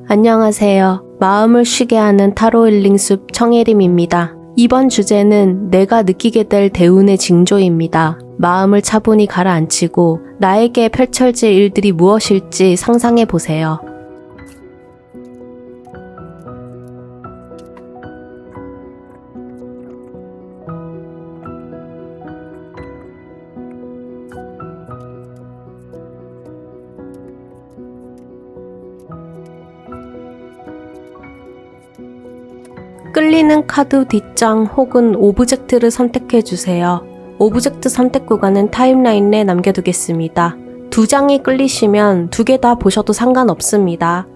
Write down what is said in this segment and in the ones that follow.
안녕하세요. 마음을 쉬게 하는 타로 힐링 숲 청혜림입니다. 이번 주제는 내가 느끼게 될 대운의 징조입니다. 마음을 차분히 가라앉히고 나에게 펼쳐질 일들이 무엇일지 상상해 보세요. 끌리는 카드 뒷장 혹은 오브젝트를 선택해주세요. 오브젝트 선택 구간은 타임라인에 남겨두겠습니다. 2장이 끌리시면 2개 다 보셔도 상관없습니다.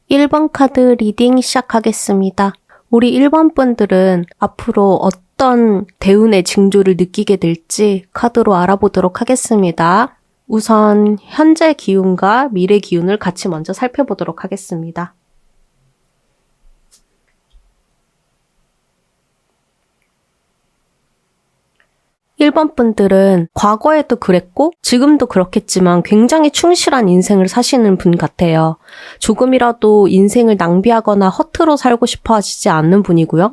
(1번) 카드 리딩 시작하겠습니다. 우리 1번 분들은 앞으로 어떤 대운의 징조를 느끼게 될지 카드로 알아보도록 하겠습니다. 우선 현재 기운과 미래 기운을 같이 먼저 살펴보도록 하겠습니다. 1번 분들은 과거에도 그랬고 지금도 그렇겠지만 굉장히 충실한 인생을 사시는 분 같아요. 조금이라도 인생을 낭비하거나 허투루 살고 싶어 하시지 않는 분이고요.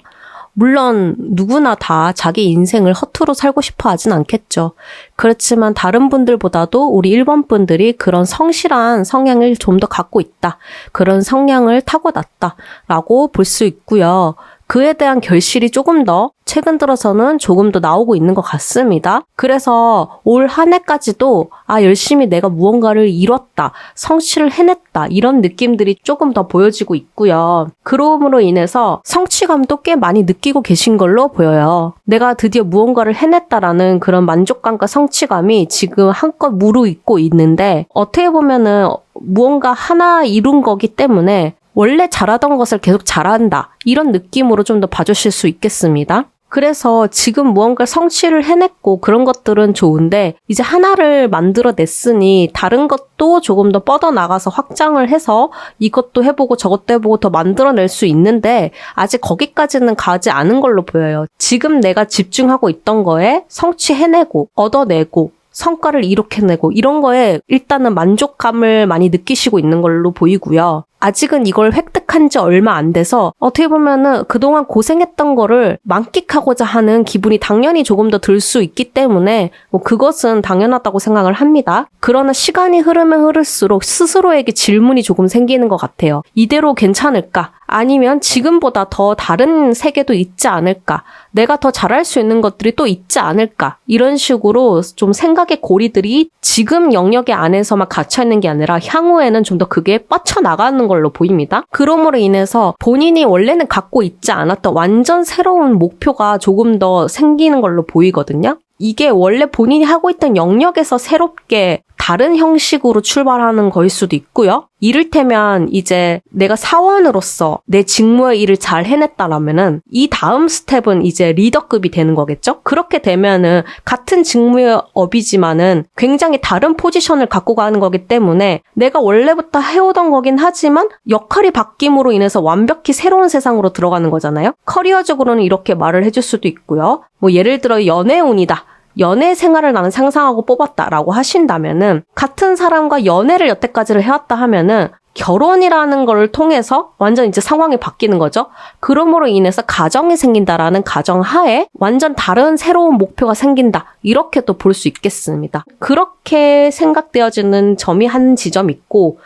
물론 누구나 다 자기 인생을 허투루 살고 싶어 하진 않겠죠. 그렇지만 다른 분들보다도 우리 1번 분들이 그런 성실한 성향을 좀 더 갖고 있다. 그런 성향을 타고났다라고 볼 수 있고요. 그에 대한 결실이 조금 더 최근 들어서는 조금 더 나오고 있는 것 같습니다. 그래서 올 한 해까지도 열심히 내가 무언가를 이뤘다, 성취를 해냈다 이런 느낌들이 조금 더 보여지고 있고요. 그럼으로 인해서 성취감도 꽤 많이 느끼고 계신 걸로 보여요. 내가 드디어 무언가를 해냈다라는 그런 만족감과 성취감이 지금 한껏 무르익고 있는데 어떻게 보면은 무언가 하나 이룬 거기 때문에 원래 잘하던 것을 계속 잘한다 이런 느낌으로 좀 더 봐주실 수 있겠습니다. 그래서 지금 무언가를 성취를 해냈고 그런 것들은 좋은데 이제 하나를 만들어냈으니 다른 것도 조금 더 뻗어나가서 확장을 해서 이것도 해보고 저것도 해보고 더 만들어낼 수 있는데 아직 거기까지는 가지 않은 걸로 보여요. 지금 내가 집중하고 있던 거에 성취해내고 얻어내고 성과를 이룩해내고 이런 거에 일단은 만족감을 많이 느끼시고 있는 걸로 보이고요. 아직은 이걸 획득한 지 얼마 안 돼서 어떻게 보면은 그동안 고생했던 거를 만끽하고자 하는 기분이 당연히 조금 더 들 수 있기 때문에 그것은 당연하다고 생각을 합니다. 그러나 시간이 흐르면 흐를수록 스스로에게 질문이 조금 생기는 것 같아요. 이대로 괜찮을까? 아니면 지금보다 더 다른 세계도 있지 않을까? 내가 더 잘할 수 있는 것들이 또 있지 않을까? 이런 식으로 좀 생각의 고리들이 지금 영역의 안에서만 갇혀있는 게 아니라 향후에는 좀 더 그게 뻗쳐나가는 걸로 보입니다. 그러므로 인해서 본인이 원래는 갖고 있지 않았던 완전 새로운 목표가 조금 더 생기는 걸로 보이거든요. 이게 원래 본인이 하고 있던 영역에서 새롭게 다른 형식으로 출발하는 거일 수도 있고요. 이를테면 이제 내가 사원으로서 내 직무의 일을 잘 해냈다라면은 이 다음 스텝은 이제 리더급이 되는 거겠죠? 그렇게 되면은 같은 직무의 업이지만은 굉장히 다른 포지션을 갖고 가는 거기 때문에 내가 원래부터 해오던 거긴 하지만 역할이 바뀜으로 인해서 완벽히 새로운 세상으로 들어가는 거잖아요? 커리어적으로는 이렇게 말을 해줄 수도 있고요. 예를 들어 연애운이다. 연애 생활을 나는 상상하고 뽑았다라고 하신다면은 같은 사람과 연애를 여태까지를 해왔다 하면은 결혼이라는 걸 통해서 완전 이제 상황이 바뀌는 거죠. 그러므로 인해서 가정이 생긴다라는 가정하에 완전 다른 새로운 목표가 생긴다. 이렇게 또 볼 수 있겠습니다. 그렇게 생각되어지는 점이 한 지점 있고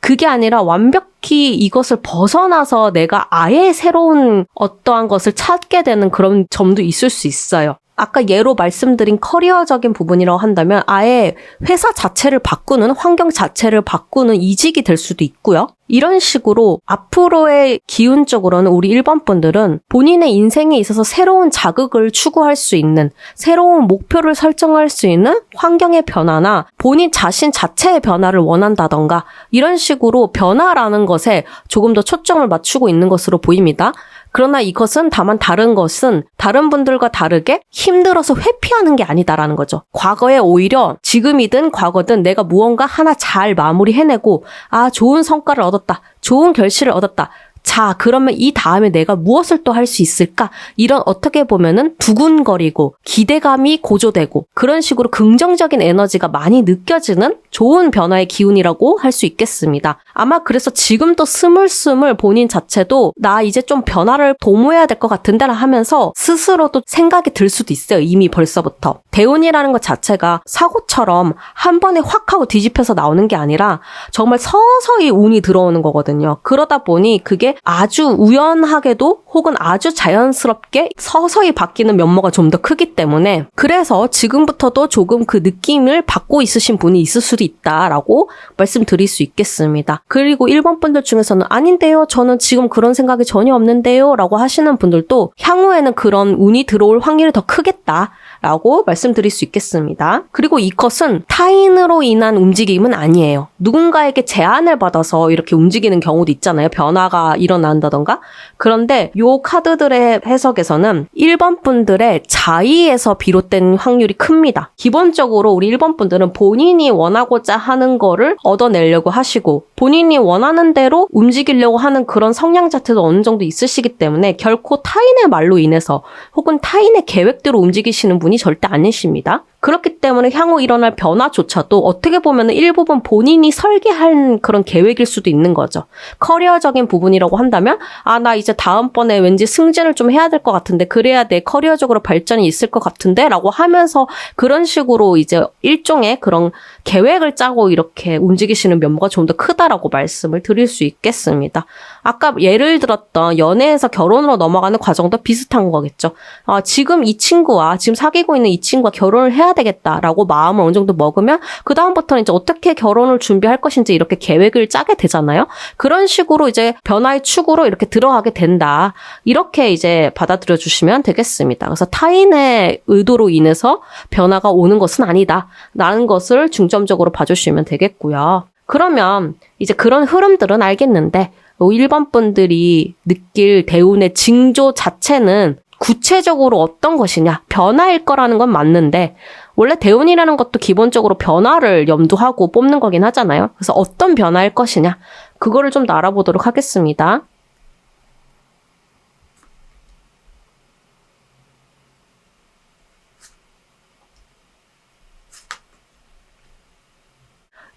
그게 아니라 완벽히 이것을 벗어나서 내가 아예 새로운 어떠한 것을 찾게 되는 그런 점도 있을 수 있어요. 아까 예로 말씀드린 커리어적인 부분이라고 한다면 아예 회사 자체를 바꾸는, 환경 자체를 바꾸는 이직이 될 수도 있고요. 이런 식으로 앞으로의 기운적으로는 우리 1번 분들은 본인의 인생에 있어서 새로운 자극을 추구할 수 있는, 새로운 목표를 설정할 수 있는 환경의 변화나 본인 자신 자체의 변화를 원한다던가 이런 식으로 변화라는 것에 조금 더 초점을 맞추고 있는 것으로 보입니다. 그러나 이것은 다만 다른 것은 다른 분들과 다르게 힘들어서 회피하는 게 아니다라는 거죠. 과거에 오히려 지금이든 과거든 내가 무언가 하나 잘 마무리해내고 좋은 성과를 얻었다. 좋은 결실을 얻었다. 자, 그러면 이 다음에 내가 무엇을 또 할 수 있을까? 이런 어떻게 보면은 두근거리고 기대감이 고조되고 그런 식으로 긍정적인 에너지가 많이 느껴지는 좋은 변화의 기운이라고 할 수 있겠습니다. 아마 그래서 지금도 스물스물 본인 자체도 나 이제 좀 변화를 도모해야 될 것 같은데 하면서 스스로도 생각이 들 수도 있어요. 이미 벌써부터. 대운이라는 것 자체가 사고처럼 한 번에 확 하고 뒤집혀서 나오는 게 아니라 정말 서서히 운이 들어오는 거거든요. 그러다 보니 그게 아주 우연하게도 혹은 아주 자연스럽게 서서히 바뀌는 면모가 좀 더 크기 때문에 그래서 지금부터도 조금 그 느낌을 받고 있으신 분이 있을 수도 있다라고 말씀드릴 수 있겠습니다. 그리고 1번 분들 중에서는 아닌데요. 저는 지금 그런 생각이 전혀 없는데요. 라고 하시는 분들도 향후에는 그런 운이 들어올 확률이 더 크겠다. 라고 말씀드릴 수 있겠습니다. 그리고 이것은 타인으로 인한 움직임은 아니에요. 누군가에게 제안을 받아서 이렇게 움직이는 경우도 있잖아요. 변화가 일어난다던가. 그런데 요 카드들의 해석에서는 1번 분들의 자의에서 비롯된 확률이 큽니다. 기본적으로 우리 1번 분들은 본인이 원하고자 하는 거를 얻어내려고 하시고 본인이 원하는 대로 움직이려고 하는 그런 성향 자체도 어느 정도 있으시기 때문에 결코 타인의 말로 인해서 혹은 타인의 계획대로 움직이시는 분이 절대 아니십니다. 그렇기 때문에 향후 일어날 변화조차도 어떻게 보면 일부분 본인이 설계한 그런 계획일 수도 있는 거죠. 커리어적인 부분이라고 한다면 나 이제 다음번에 왠지 승진을 좀 해야 될 것 같은데 그래야 내 커리어적으로 발전이 있을 것 같은데 라고 하면서 그런 식으로 이제 일종의 그런 계획을 짜고 이렇게 움직이시는 면모가 좀 더 크다라고 말씀을 드릴 수 있겠습니다. 아까 예를 들었던 연애에서 결혼으로 넘어가는 과정도 비슷한 거겠죠. 지금 이 친구와 지금 사귀고 있는 이 친구와 결혼을 해야 되겠다라고 마음을 어느 정도 먹으면 그 다음부터는 이제 어떻게 결혼을 준비할 것인지 이렇게 계획을 짜게 되잖아요. 그런 식으로 이제 변화의 축으로 이렇게 들어가게 된다. 이렇게 이제 받아들여 주시면 되겠습니다. 그래서 타인의 의도로 인해서 변화가 오는 것은 아니다. 라는 것을 중점적으로 봐주시면 되겠고요. 그러면 이제 그런 흐름들은 알겠는데 1번 분들이 느낄 대운의 징조 자체는 구체적으로 어떤 것이냐, 변화일 거라는 건 맞는데 원래 대운이라는 것도 기본적으로 변화를 염두하고 뽑는 거긴 하잖아요. 그래서 어떤 변화일 것이냐, 그거를 좀 더 알아보도록 하겠습니다.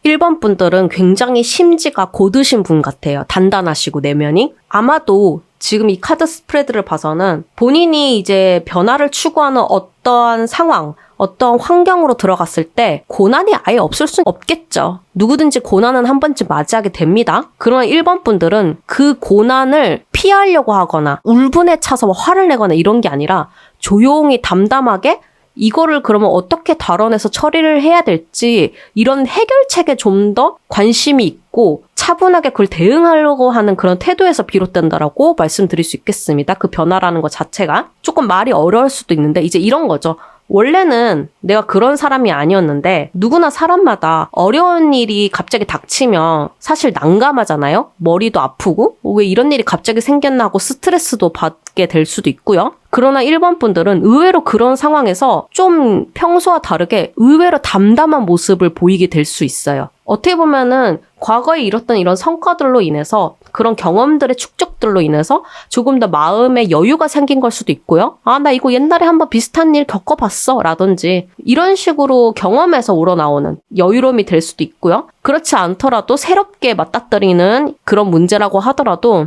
(1번) 분들은 굉장히 심지가 곧으신 분 같아요. 단단하시고 내면이. 아마도 지금 이 카드 스프레드를 봐서는 본인이 이제 변화를 추구하는 어떠한 상황, 어떤 환경으로 들어갔을 때 고난이 아예 없을 수는 없겠죠. 누구든지 고난은 한 번쯤 맞이하게 됩니다. 그러나 1번 분들은 그 고난을 피하려고 하거나 울분에 차서 화를 내거나 이런 게 아니라 조용히 담담하게 이거를 그러면 어떻게 다뤄내서 처리를 해야 될지 이런 해결책에 좀 더 관심이 있고 차분하게 그걸 대응하려고 하는 그런 태도에서 비롯된다라고 말씀드릴 수 있겠습니다. 그 변화라는 것 자체가 조금 말이 어려울 수도 있는데 이제 이런 거죠. 원래는 내가 그런 사람이 아니었는데 누구나 사람마다 어려운 일이 갑자기 닥치면 사실 난감하잖아요. 머리도 아프고 왜 이런 일이 갑자기 생겼나 하고 스트레스도 받게 될 수도 있고요. 그러나 1번 분들은 의외로 그런 상황에서 좀 평소와 다르게 의외로 담담한 모습을 보이게 될 수 있어요. 어떻게 보면은 과거에 이뤘던 이런 성과들로 인해서 그런 경험들의 축적들로 인해서 조금 더 마음에 여유가 생긴 걸 수도 있고요. 나 이거 옛날에 한번 비슷한 일 겪어봤어 라든지 이런 식으로 경험에서 우러나오는 여유로움이 될 수도 있고요. 그렇지 않더라도 새롭게 맞닥뜨리는 그런 문제라고 하더라도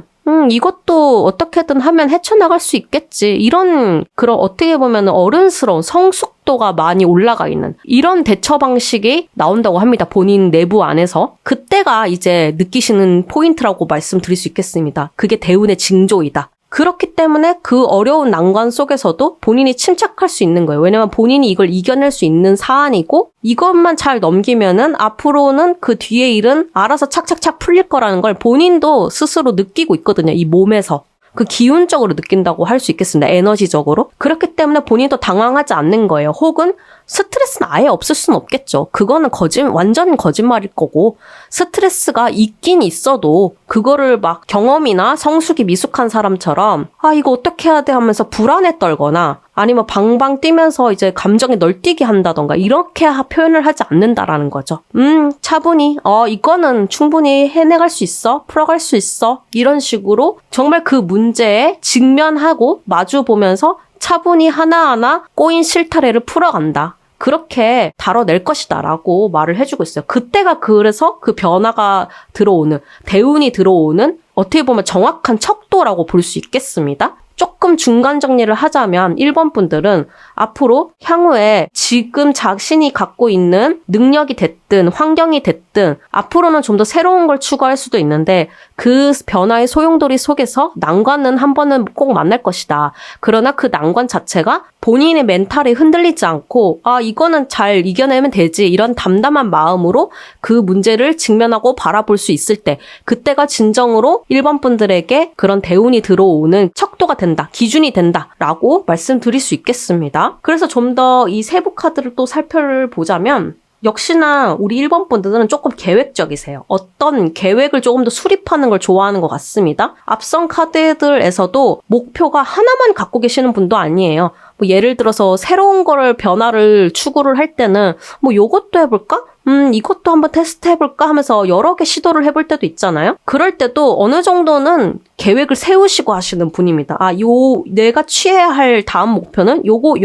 이것도 어떻게든 하면 헤쳐나갈 수 있겠지. 이런 그런 어떻게 보면 어른스러운 성숙도가 많이 올라가 있는 이런 대처 방식이 나온다고 합니다. 본인 내부 안에서. 그때가 이제 느끼시는 포인트라고 말씀드릴 수 있겠습니다. 그게 대운의 징조이다. 그렇기 때문에 그 어려운 난관 속에서도 본인이 침착할 수 있는 거예요. 왜냐면 본인이 이걸 이겨낼 수 있는 사안이고 이것만 잘 넘기면은 앞으로는 그 뒤에 일은 알아서 착착착 풀릴 거라는 걸 본인도 스스로 느끼고 있거든요. 이 몸에서. 그 기운적으로 느낀다고 할 수 있겠습니다. 에너지적으로. 그렇기 때문에 본인도 당황하지 않는 거예요. 혹은 스트레스는 아예 없을 수는 없겠죠. 그거는 완전 거짓말일 거고 스트레스가 있긴 있어도 그거를 막 경험이나 성숙이 미숙한 사람처럼 이거 어떻게 해야 돼 하면서 불안에 떨거나 아니면 방방 뛰면서 이제 감정이 널뛰게 한다던가 이렇게 표현을 하지 않는다라는 거죠. 차분히 이거는 충분히 해내갈 수 있어. 풀어갈 수 있어. 이런 식으로 정말 그 문제에 직면하고 마주보면서 차분히 하나하나 꼬인 실타래를 풀어간다. 그렇게 다뤄낼 것이다 라고 말을 해주고 있어요. 그때가 그래서 그 변화가 들어오는, 대운이 들어오는 어떻게 보면 정확한 척도라고 볼 수 있겠습니다. 조금 중간 정리를 하자면 1번 분들은 앞으로 향후에 지금 자신이 갖고 있는 능력이 됐든 환경이 됐든 앞으로는 좀 더 새로운 걸 추구할 수도 있는데 그 변화의 소용돌이 속에서 난관은 한 번은 꼭 만날 것이다. 그러나 그 난관 자체가 본인의 멘탈이 흔들리지 않고 이거는 잘 이겨내면 되지 이런 담담한 마음으로 그 문제를 직면하고 바라볼 수 있을 때 그때가 진정으로 1번 분들에게 그런 대운이 들어오는 척도가 된다. 기준이 된다라고 말씀드릴 수 있겠습니다. 그래서 좀 더 이 세부 카드를 또 살펴보자면 역시나 우리 1번 분들은 조금 계획적이세요. 어떤 계획을 조금 더 수립하는 걸 좋아하는 것 같습니다. 앞선 카드들에서도 목표가 하나만 갖고 계시는 분도 아니에요. 예를 들어서 새로운 거를 변화를 추구를 할 때는 요것도 해볼까? 이것도 한번 테스트 해볼까 하면서 여러 개 시도를 해볼 때도 있잖아요. 그럴 때도 어느 정도는 계획을 세우시고 하시는 분입니다. 내가 취해야 할 다음 목표는 요거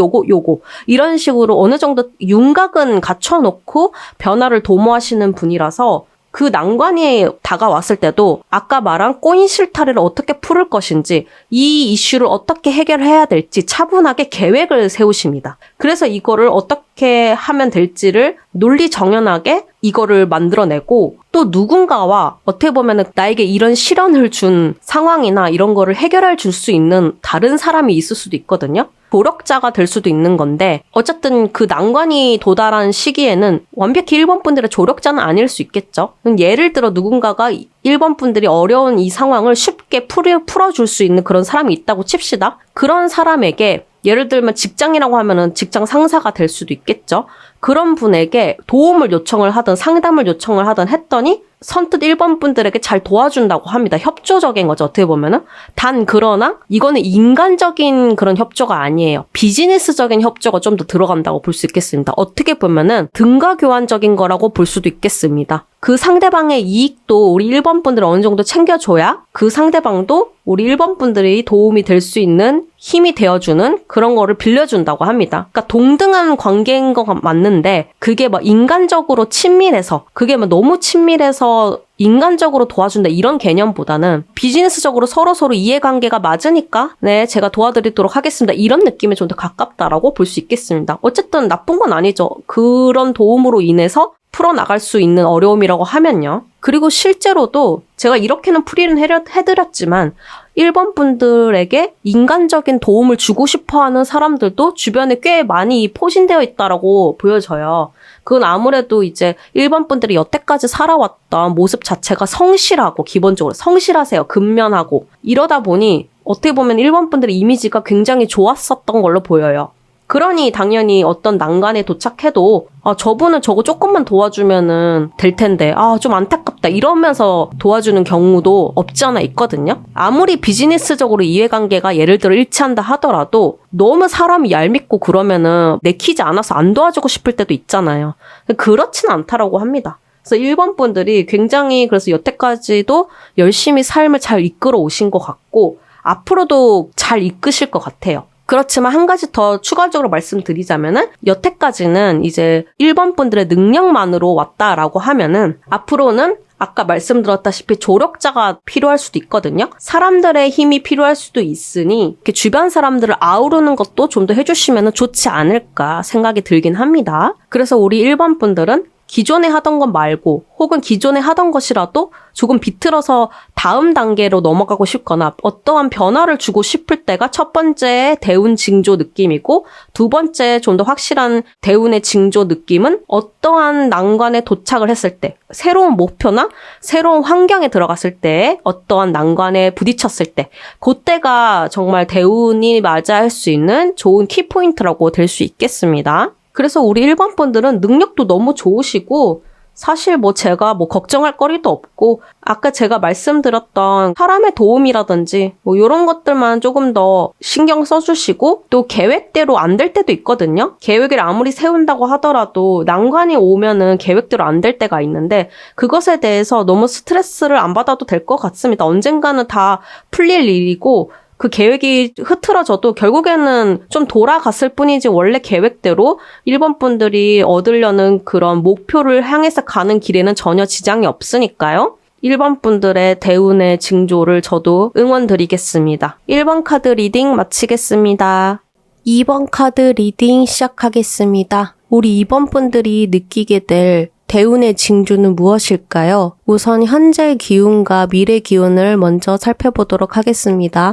이런 식으로 어느 정도 윤곽은 갖춰놓고 변화를 도모하시는 분이라서 그 난관이 다가왔을 때도 아까 말한 꼬인 실타래를 어떻게 풀을 것인지 이 이슈를 어떻게 해결해야 될지 차분하게 계획을 세우십니다. 그래서 이거를 어떻게 하면 될지를 논리정연하게 이거를 만들어내고 또 누군가와 어떻게 보면 나에게 이런 시련을 준 상황이나 이런 거를 해결해 줄 수 있는 다른 사람이 있을 수도 있거든요. 조력자가 될 수도 있는 건데 어쨌든 그 난관이 도달한 시기에는 완벽히 1번 분들의 조력자는 아닐 수 있겠죠. 예를 들어 누군가가 1번 분들이 어려운 이 상황을 쉽게 풀어줄 수 있는 그런 사람이 있다고 칩시다. 그런 사람에게 예를 들면 직장이라고 하면은 직장 상사가 될 수도 있겠죠. 그런 분에게 도움을 요청을 하든 상담을 요청을 하든 했더니 선뜻 1번 분들에게 잘 도와준다고 합니다. 협조적인 거죠, 어떻게 보면은. 단 그러나 이거는 인간적인 그런 협조가 아니에요. 비즈니스적인 협조가 좀 더 들어간다고 볼 수 있겠습니다. 어떻게 보면은 등가 교환적인 거라고 볼 수도 있겠습니다. 그 상대방의 이익도 우리 1번 분들은 어느 정도 챙겨줘야 그 상대방도 우리 1번 분들이 도움이 될 수 있는 힘이 되어주는 그런 거를 빌려준다고 합니다. 그러니까 동등한 관계인 거 맞는데 그게 인간적으로 친밀해서 그게 너무 친밀해서 인간적으로 도와준다 이런 개념보다는 비즈니스적으로 서로서로 이해관계가 맞으니까 네 제가 도와드리도록 하겠습니다. 이런 느낌에 좀 더 가깝다라고 볼 수 있겠습니다. 어쨌든 나쁜 건 아니죠. 그런 도움으로 인해서 풀어나갈 수 있는 어려움이라고 하면요. 그리고 실제로도 제가 이렇게는 풀이는 해드렸지만 1번 분들에게 인간적인 도움을 주고 싶어하는 사람들도 주변에 꽤 많이 포진되어 있다라고 보여져요. 그건 아무래도 이제 1번 분들이 여태까지 살아왔던 모습 자체가 성실하고 기본적으로 성실하세요. 근면하고 이러다 보니 어떻게 보면 1번 분들의 이미지가 굉장히 좋았었던 걸로 보여요. 그러니 당연히 어떤 난관에 도착해도 저분은 저거 조금만 도와주면은 될 텐데 좀 안타깝다 이러면서 도와주는 경우도 없지 않아 있거든요. 아무리 비즈니스적으로 이해관계가 예를 들어 일치한다 하더라도 너무 사람이 얄밉고 그러면은 내키지 않아서 안 도와주고 싶을 때도 있잖아요. 그렇진 않다라고 합니다. 그래서 1번 분들이 굉장히 그래서 여태까지도 열심히 삶을 잘 이끌어 오신 것 같고 앞으로도 잘 이끄실 것 같아요. 그렇지만 한 가지 더 추가적으로 말씀드리자면은 여태까지는 이제 1번 분들의 능력만으로 왔다라고 하면은 앞으로는 아까 말씀드렸다시피 조력자가 필요할 수도 있거든요. 사람들의 힘이 필요할 수도 있으니 이렇게 주변 사람들을 아우르는 것도 좀 더 해주시면 좋지 않을까 생각이 들긴 합니다. 그래서 우리 1번 분들은 기존에 하던 것 말고 혹은 기존에 하던 것이라도 조금 비틀어서 다음 단계로 넘어가고 싶거나 어떠한 변화를 주고 싶을 때가 첫 번째 대운 징조 느낌이고, 두 번째 좀 더 확실한 대운의 징조 느낌은 어떠한 난관에 도착을 했을 때, 새로운 목표나 새로운 환경에 들어갔을 때, 어떠한 난관에 부딪혔을 때, 그때가 정말 대운이 맞아 할 수 있는 좋은 키포인트라고 될 수 있겠습니다. 그래서 우리 1번 분들은 능력도 너무 좋으시고, 사실 제가 걱정할 거리도 없고, 아까 제가 말씀드렸던 사람의 도움이라든지 이런 것들만 조금 더 신경 써주시고, 또 계획대로 안 될 때도 있거든요. 계획을 아무리 세운다고 하더라도 난관이 오면은 계획대로 안 될 때가 있는데, 그것에 대해서 너무 스트레스를 안 받아도 될 것 같습니다. 언젠가는 다 풀릴 일이고, 그 계획이 흐트러져도 결국에는 좀 돌아갔을 뿐이지 원래 계획대로 1번 분들이 얻으려는 그런 목표를 향해서 가는 길에는 전혀 지장이 없으니까요. 1번 분들의 대운의 징조를 저도 응원드리겠습니다. 1번 카드 리딩 마치겠습니다. 2번 카드 리딩 시작하겠습니다. 우리 2번 분들이 느끼게 될 대운의 징조는 무엇일까요? 우선 현재 기운과 미래 기운을 먼저 살펴보도록 하겠습니다.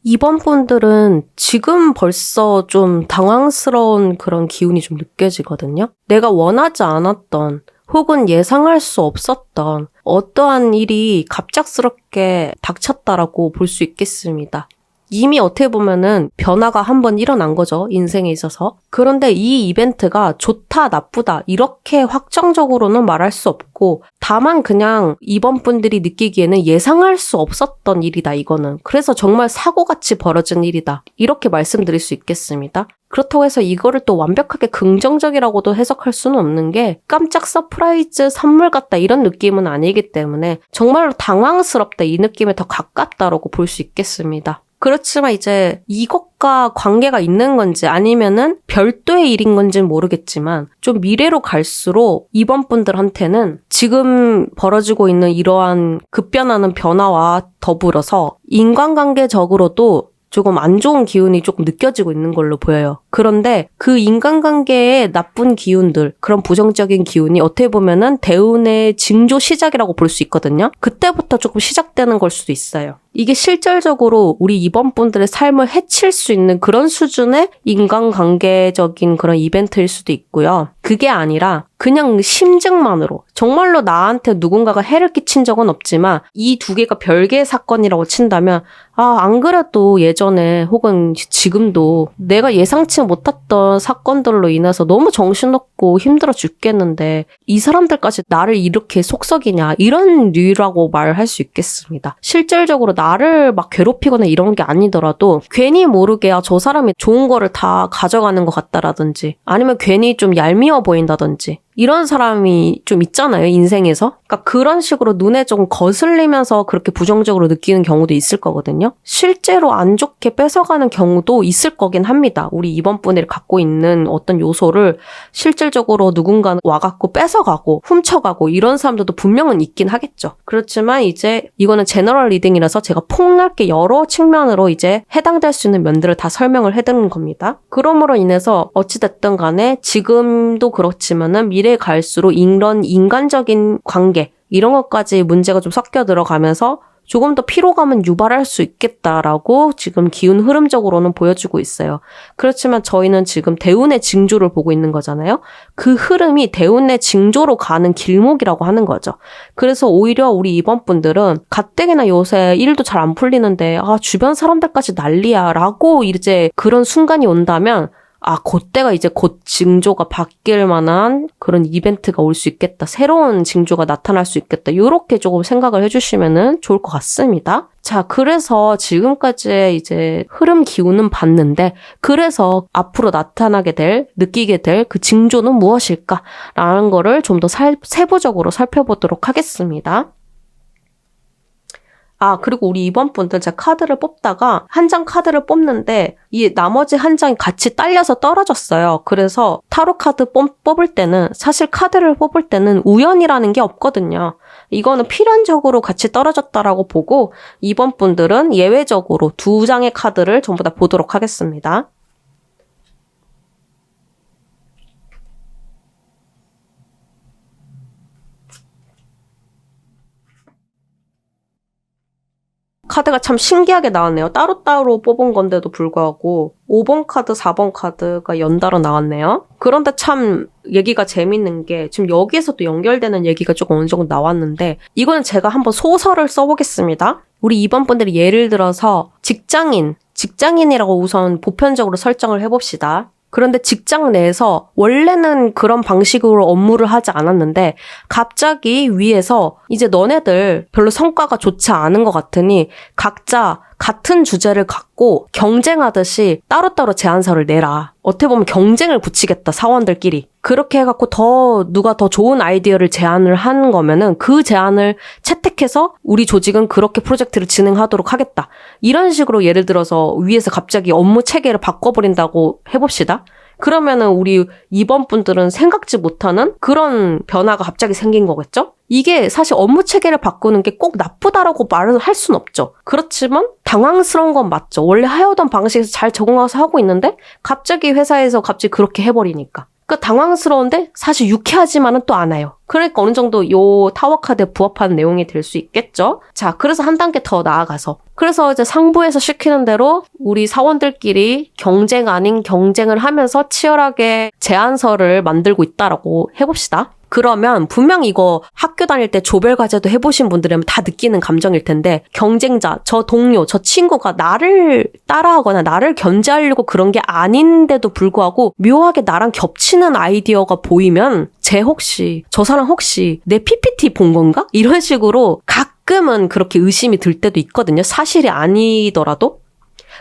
2번 분들은 지금 벌써 좀 당황스러운 그런 기운이 좀 느껴지거든요. 내가 원하지 않았던 혹은 예상할 수 없었던 어떠한 일이 갑작스럽게 닥쳤다라고 볼 수 있겠습니다. 이미 어떻게 보면은 변화가 한번 일어난 거죠. 인생에 있어서. 그런데 이 이벤트가 좋다, 나쁘다 이렇게 확정적으로는 말할 수 없고, 다만 그냥 이번 분들이 느끼기에는 예상할 수 없었던 일이다, 이거는. 그래서 정말 사고같이 벌어진 일이다. 이렇게 말씀드릴 수 있겠습니다. 그렇다고 해서 이거를 또 완벽하게 긍정적이라고도 해석할 수는 없는 게, 깜짝 서프라이즈 선물 같다 이런 느낌은 아니기 때문에 정말로 당황스럽다 이 느낌에 더 가깝다라고 볼 수 있겠습니다. 그렇지만 이제 이것과 관계가 있는 건지 아니면은 별도의 일인 건지는 모르겠지만, 좀 미래로 갈수록 이번 분들한테는 지금 벌어지고 있는 이러한 급변하는 변화와 더불어서 인간관계적으로도 조금 안 좋은 기운이 조금 느껴지고 있는 걸로 보여요. 그런데 그 인간관계의 나쁜 기운들, 그런 부정적인 기운이 어떻게 보면은 대운의 징조 시작이라고 볼 수 있거든요. 그때부터 조금 시작되는 걸 수도 있어요. 이게 실질적으로 우리 이번 분들의 삶을 해칠 수 있는 그런 수준의 인간관계적인 그런 이벤트일 수도 있고요. 그게 아니라 그냥 심증만으로 정말로 나한테 누군가가 해를 끼친 적은 없지만 이 두 개가 별개의 사건이라고 친다면, 안 그래도 예전에 혹은 지금도 내가 예상치 못했던 사건들로 인해서 너무 정신없고 힘들어 죽겠는데 이 사람들까지 나를 이렇게 속썩이냐, 이런 류라고 말할 수 있겠습니다. 실질적으로 나를 막 괴롭히거나 이런 게 아니더라도 괜히 모르게 저 사람이 좋은 거를 다 가져가는 것 같다라든지, 아니면 괜히 좀 얄미워 보인다든지, 이런 사람이 좀 있잖아요, 인생에서. 그러니까 그런 식으로 눈에 좀 거슬리면서 그렇게 부정적으로 느끼는 경우도 있을 거거든요. 실제로 안 좋게 뺏어가는 경우도 있을 거긴 합니다. 우리 이번 분들이 갖고 있는 어떤 요소를 실질적으로 누군가 와갖고 뺏어가고 훔쳐가고 이런 사람들도 분명은 있긴 하겠죠. 그렇지만 이제 이거는 제너럴 리딩이라서 제가 폭넓게 여러 측면으로 이제 해당될 수 있는 면들을 다 설명을 해드리는 겁니다. 그러므로 인해서 어찌됐든 간에 지금도 그렇지만은 미래에 갈수록 이런 인간적인 관계, 이런 것까지 문제가 좀 섞여 들어가면서 조금 더 피로감은 유발할 수 있겠다라고 지금 기운 흐름적으로는 보여주고 있어요. 그렇지만 저희는 지금 대운의 징조를 보고 있는 거잖아요. 그 흐름이 대운의 징조로 가는 길목이라고 하는 거죠. 그래서 오히려 우리 이번 분들은 가뜩이나 요새 일도 잘 안 풀리는데 주변 사람들까지 난리야 라고 이제 그런 순간이 온다면, 그때가 이제 곧 징조가 바뀔 만한 그런 이벤트가 올 수 있겠다. 새로운 징조가 나타날 수 있겠다. 이렇게 조금 생각을 해주시면은 좋을 것 같습니다. 자, 그래서 지금까지의 이제 흐름 기운은 봤는데, 그래서 앞으로 나타나게 될, 느끼게 될 그 징조는 무엇일까라는 거를 좀 더 세부적으로 살펴보도록 하겠습니다. 그리고 우리 이번 분들 제가 카드를 뽑다가 한 장 카드를 뽑는데 이 나머지 한 장이 같이 딸려서 떨어졌어요. 그래서 타로 카드 뽑을 때는, 사실 카드를 뽑을 때는 우연이라는 게 없거든요. 이거는 필연적으로 같이 떨어졌다라고 보고, 이번 분들은 예외적으로 두 장의 카드를 전부 다 보도록 하겠습니다. 카드가 참 신기하게 나왔네요. 따로따로 뽑은 건데도 불구하고 5번 카드, 4번 카드가 연달아 나왔네요. 그런데 참 얘기가 재밌는 게 지금 여기에서도 연결되는 얘기가 조금 어느 정도 나왔는데 이거는 제가 한번 소설을 써보겠습니다. 우리 2번 분들이 예를 들어서 직장인이라고 우선 보편적으로 설정을 해봅시다. 그런데 직장 내에서 원래는 그런 방식으로 업무를 하지 않았는데 갑자기 위에서 이제 너네들 별로 성과가 좋지 않은 것 같으니 각자 같은 주제를 갖고 경쟁하듯이 따로따로 제안서를 내라. 어떻게 보면 경쟁을 붙이겠다, 사원들끼리. 그렇게 해갖고 누가 더 좋은 아이디어를 제안을 한 거면은 그 제안을 채택해서 우리 조직은 그렇게 프로젝트를 진행하도록 하겠다. 이런 식으로 예를 들어서 위에서 갑자기 업무 체계를 바꿔버린다고 해봅시다. 그러면은 우리 2번 분들은 생각지 못하는 그런 변화가 갑자기 생긴 거겠죠? 이게 사실 업무 체계를 바꾸는 게 꼭 나쁘다라고 말을 할 순 없죠. 그렇지만 당황스러운 건 맞죠. 원래 해오던 방식에서 잘 적응해서 하고 있는데 갑자기 회사에서 갑자기 그렇게 해버리니까. 그러니까 당황스러운데 사실 유쾌하지만은 또 않아요. 그러니까 어느 정도 요 타워 카드에 부합하는 내용이 될 수 있겠죠. 자, 그래서 한 단계 더 나아가서 그래서 이제 상부에서 시키는 대로 우리 사원들끼리 경쟁 아닌 경쟁을 하면서 치열하게 제안서를 만들고 있다라고 해봅시다. 그러면 분명 이거 학교 다닐 때 조별과제도 해보신 분들이면 다 느끼는 감정일 텐데 경쟁자, 저 동료, 저 친구가 나를 따라하거나 나를 견제하려고 그런 게 아닌데도 불구하고 묘하게 나랑 겹치는 아이디어가 보이면 저 사람 혹시 내 PPT 본 건가? 이런 식으로 가끔은 그렇게 의심이 들 때도 있거든요. 사실이 아니더라도.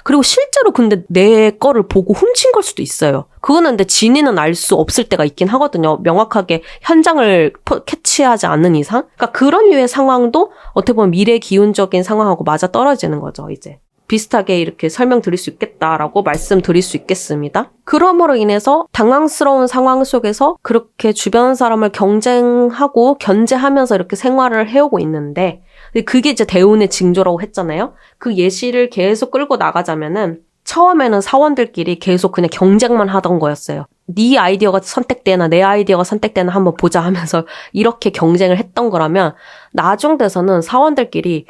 그리고 실제로 근데 내 거를 보고 훔친 걸 수도 있어요. 그거는 근데 진위는 알 수 없을 때가 있긴 하거든요. 명확하게 현장을 캐치하지 않는 이상. 그러니까 그런 류의 상황도 어떻게 보면 미래 기운적인 상황하고 맞아 떨어지는 거죠, 이제. 비슷하게 이렇게 설명드릴 수 있겠다라고 말씀드릴 수 있겠습니다. 그럼으로 인해서 당황스러운 상황 속에서 그렇게 주변 사람을 경쟁하고 견제하면서 이렇게 생활을 해오고 있는데 그게 이제 대운의 징조라고 했잖아요. 그 예시를 계속 끌고 나가자면은 처음에는 사원들끼리 계속 그냥 경쟁만 하던 거였어요. 네 아이디어가 선택되나 내 아이디어가 선택되나 한번 보자 하면서 이렇게 경쟁을 했던 거라면 나중 돼서는 사원들끼리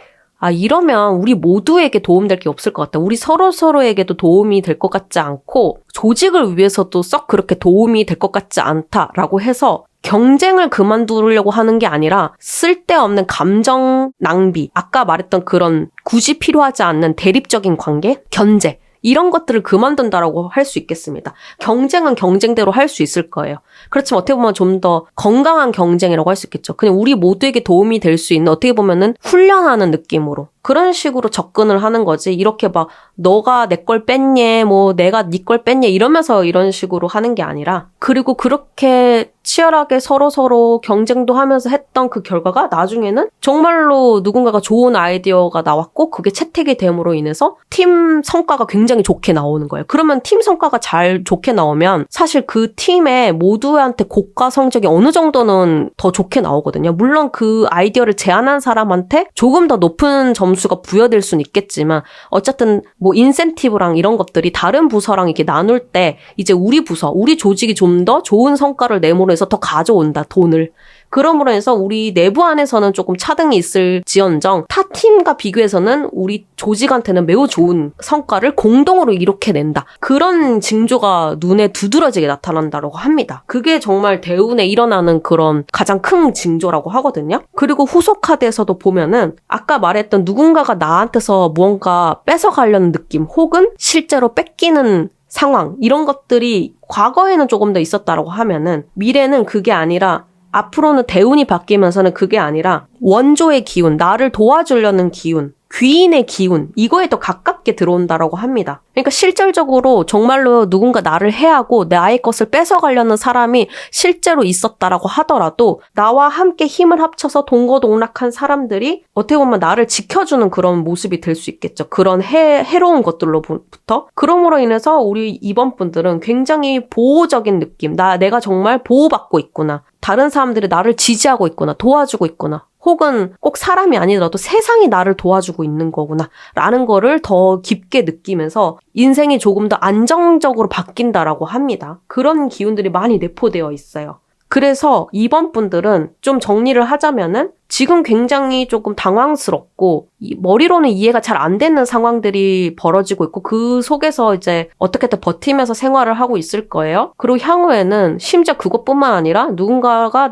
이러면 우리 모두에게 도움될 게 없을 것 같다. 우리 서로에게도 도움이 될 것 같지 않고 조직을 위해서도 썩 그렇게 도움이 될 것 같지 않다라고 해서 경쟁을 그만두려고 하는 게 아니라 쓸데없는 감정 낭비, 아까 말했던 그런 굳이 필요하지 않는 대립적인 관계, 견제 이런 것들을 그만둔다라고 할 수 있겠습니다. 경쟁은 경쟁대로 할 수 있을 거예요. 그렇지만 어떻게 보면 좀 더 건강한 경쟁이라고 할 수 있겠죠. 그냥 우리 모두에게 도움이 될 수 있는 어떻게 보면은 훈련하는 느낌으로 그런 식으로 접근을 하는 거지. 이렇게 막 너가 내 걸 뺐니, 뭐 내가 네 걸 뺐니 이러면서 이런 식으로 하는 게 아니라 그리고 그렇게 치열하게 서로 경쟁도 하면서 했던 그 결과가 나중에는 정말로 누군가가 좋은 아이디어가 나왔고 그게 채택이 됨으로 인해서 팀 성과가 굉장히 좋게 나오는 거예요. 그러면 팀 성과가 좋게 나오면 사실 그 팀의 모두한테 고가 성적이 어느 정도는 더 좋게 나오거든요. 물론 그 아이디어를 제안한 사람한테 조금 더 높은 점수가 부여될 수는 있겠지만 어쨌든 뭐 인센티브랑 이런 것들이 다른 부서랑 이렇게 나눌 때 이제 우리 부서, 우리 조직이 좀 더 좋은 성과를 내므로 해서 더 가져온다, 돈을. 그러므로 해서 우리 내부 안에서는 조금 차등이 있을지언정 타 팀과 비교해서는 우리 조직한테는 매우 좋은 성과를 공동으로 이렇게 낸다. 그런 징조가 눈에 두드러지게 나타난다고 합니다. 그게 정말 대운에 일어나는 그런 가장 큰 징조라고 하거든요. 그리고 후속 카드에서도 보면은 아까 말했던 누군가가 나한테서 무언가 뺏어가려는 느낌 혹은 실제로 뺏기는 상황 이런 것들이 과거에는 조금 더 있었다라고 하면은 미래는 그게 아니라 앞으로는 대운이 바뀌면서는 그게 아니라 원조의 기운, 나를 도와주려는 기운, 귀인의 기운 이거에 더 가깝게 들어온다라고 합니다. 그러니까 실질적으로 정말로 누군가 나를 해하고 나의 것을 뺏어가려는 사람이 실제로 있었다라고 하더라도 나와 함께 힘을 합쳐서 동거동락한 사람들이 어떻게 보면 나를 지켜주는 그런 모습이 될 수 있겠죠. 그런 해로운 것들로부터. 그러므로 인해서 우리 이번 분들은 굉장히 보호적인 느낌, 내가 정말 보호받고 있구나. 다른 사람들이 나를 지지하고 있구나. 도와주고 있구나. 혹은 꼭 사람이 아니더라도 세상이 나를 도와주고 있는 거구나 라는 거를 더 깊게 느끼면서 인생이 조금 더 안정적으로 바뀐다라고 합니다. 그런 기운들이 많이 내포되어 있어요. 그래서 이번 분들은 좀 정리를 하자면은 지금 굉장히 조금 당황스럽고 머리로는 이해가 잘 안 되는 상황들이 벌어지고 있고 그 속에서 이제 어떻게든 버티면서 생활을 하고 있을 거예요. 그리고 향후에는 심지어 그것뿐만 아니라 누군가가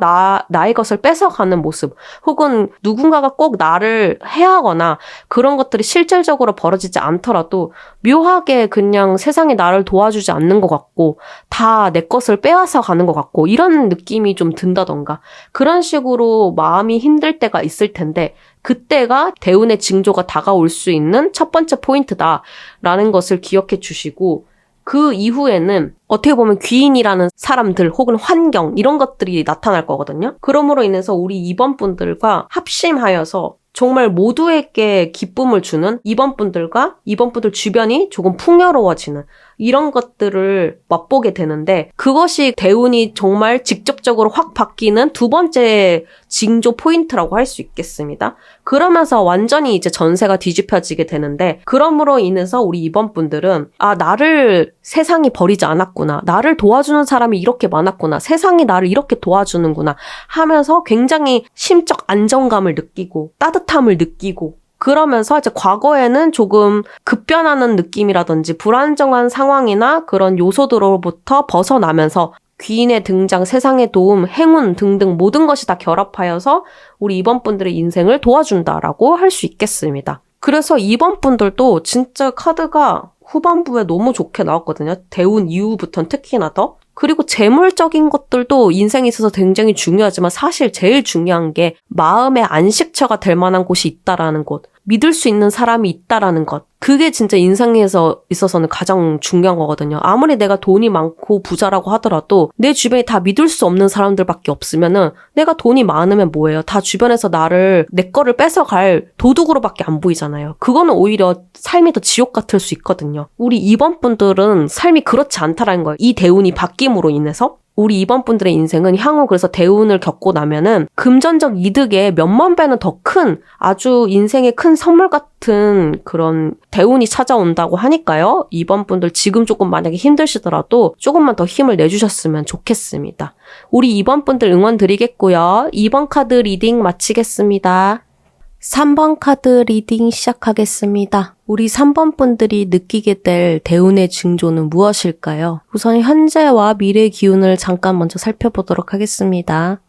나의 것을 뺏어가는 모습 혹은 누군가가 꼭 나를 해하거나 그런 것들이 실질적으로 벌어지지 않더라도 묘하게 그냥 세상이 나를 도와주지 않는 것 같고 다 내 것을 빼앗아 가는 것 같고 이런 느낌이 좀 든다던가 그런 식으로 마음이 힘들 때가 있을 텐데 그때가 대운의 징조가 다가올 수 있는 첫 번째 포인트다라는 것을 기억해 주시고 그 이후에는 어떻게 보면 귀인이라는 사람들 혹은 환경 이런 것들이 나타날 거거든요. 그러므로 인해서 우리 2번 분들과 합심하여서 정말 모두에게 기쁨을 주는 2번 분들과 2번 분들 주변이 조금 풍요로워지는 이런 것들을 맛보게 되는데 그것이 대운이 정말 직접적으로 확 바뀌는 두 번째 징조 포인트라고 할 수 있겠습니다. 그러면서 완전히 이제 전세가 뒤집혀지게 되는데 그러므로 인해서 우리 2번 분들은 나를 세상이 버리지 않았구나. 나를 도와주는 사람이 이렇게 많았구나. 세상이 나를 이렇게 도와주는구나 하면서 굉장히 심적 안정감을 느끼고 따뜻함을 느끼고 그러면서 이제 과거에는 조금 급변하는 느낌이라든지 불안정한 상황이나 그런 요소들로부터 벗어나면서 귀인의 등장, 세상의 도움, 행운 등등 모든 것이 다 결합하여서 우리 2번 분들의 인생을 도와준다라고 할 수 있겠습니다. 그래서 2번 분들도 진짜 카드가 후반부에 너무 좋게 나왔거든요. 대운 이후부터는 특히나 더. 그리고 재물적인 것들도 인생에 있어서 굉장히 중요하지만 사실 제일 중요한 게 마음의 안식처가 될 만한 곳이 있다라는 곳. 믿을 수 있는 사람이 있다라는 것. 그게 진짜 인생에서 있어서는 가장 중요한 거거든요. 아무리 내가 돈이 많고 부자라고 하더라도 내 주변에 다 믿을 수 없는 사람들밖에 없으면은 내가 돈이 많으면 뭐예요? 다 주변에서 내 거를 뺏어갈 도둑으로밖에 안 보이잖아요. 그거는 오히려 삶이 더 지옥 같을 수 있거든요. 우리 2번 분들은 삶이 그렇지 않다라는 거예요. 이 대운이 바뀜으로 인해서. 우리 2번 분들의 인생은 향후 그래서 대운을 겪고 나면은 금전적 이득에 몇만 배는 더 큰 아주 인생의 큰 선물 같은 그런 대운이 찾아온다고 하니까요. 2번 분들 지금 조금 만약에 힘드시더라도 조금만 더 힘을 내주셨으면 좋겠습니다. 우리 2번 분들 응원 드리겠고요. 2번 카드 리딩 마치겠습니다. 3번 카드 리딩 시작하겠습니다. 우리 3번 분들이 느끼게 될 대운의 징조는 무엇일까요? 우선 현재와 미래 기운을 잠깐 먼저 살펴보도록 하겠습니다.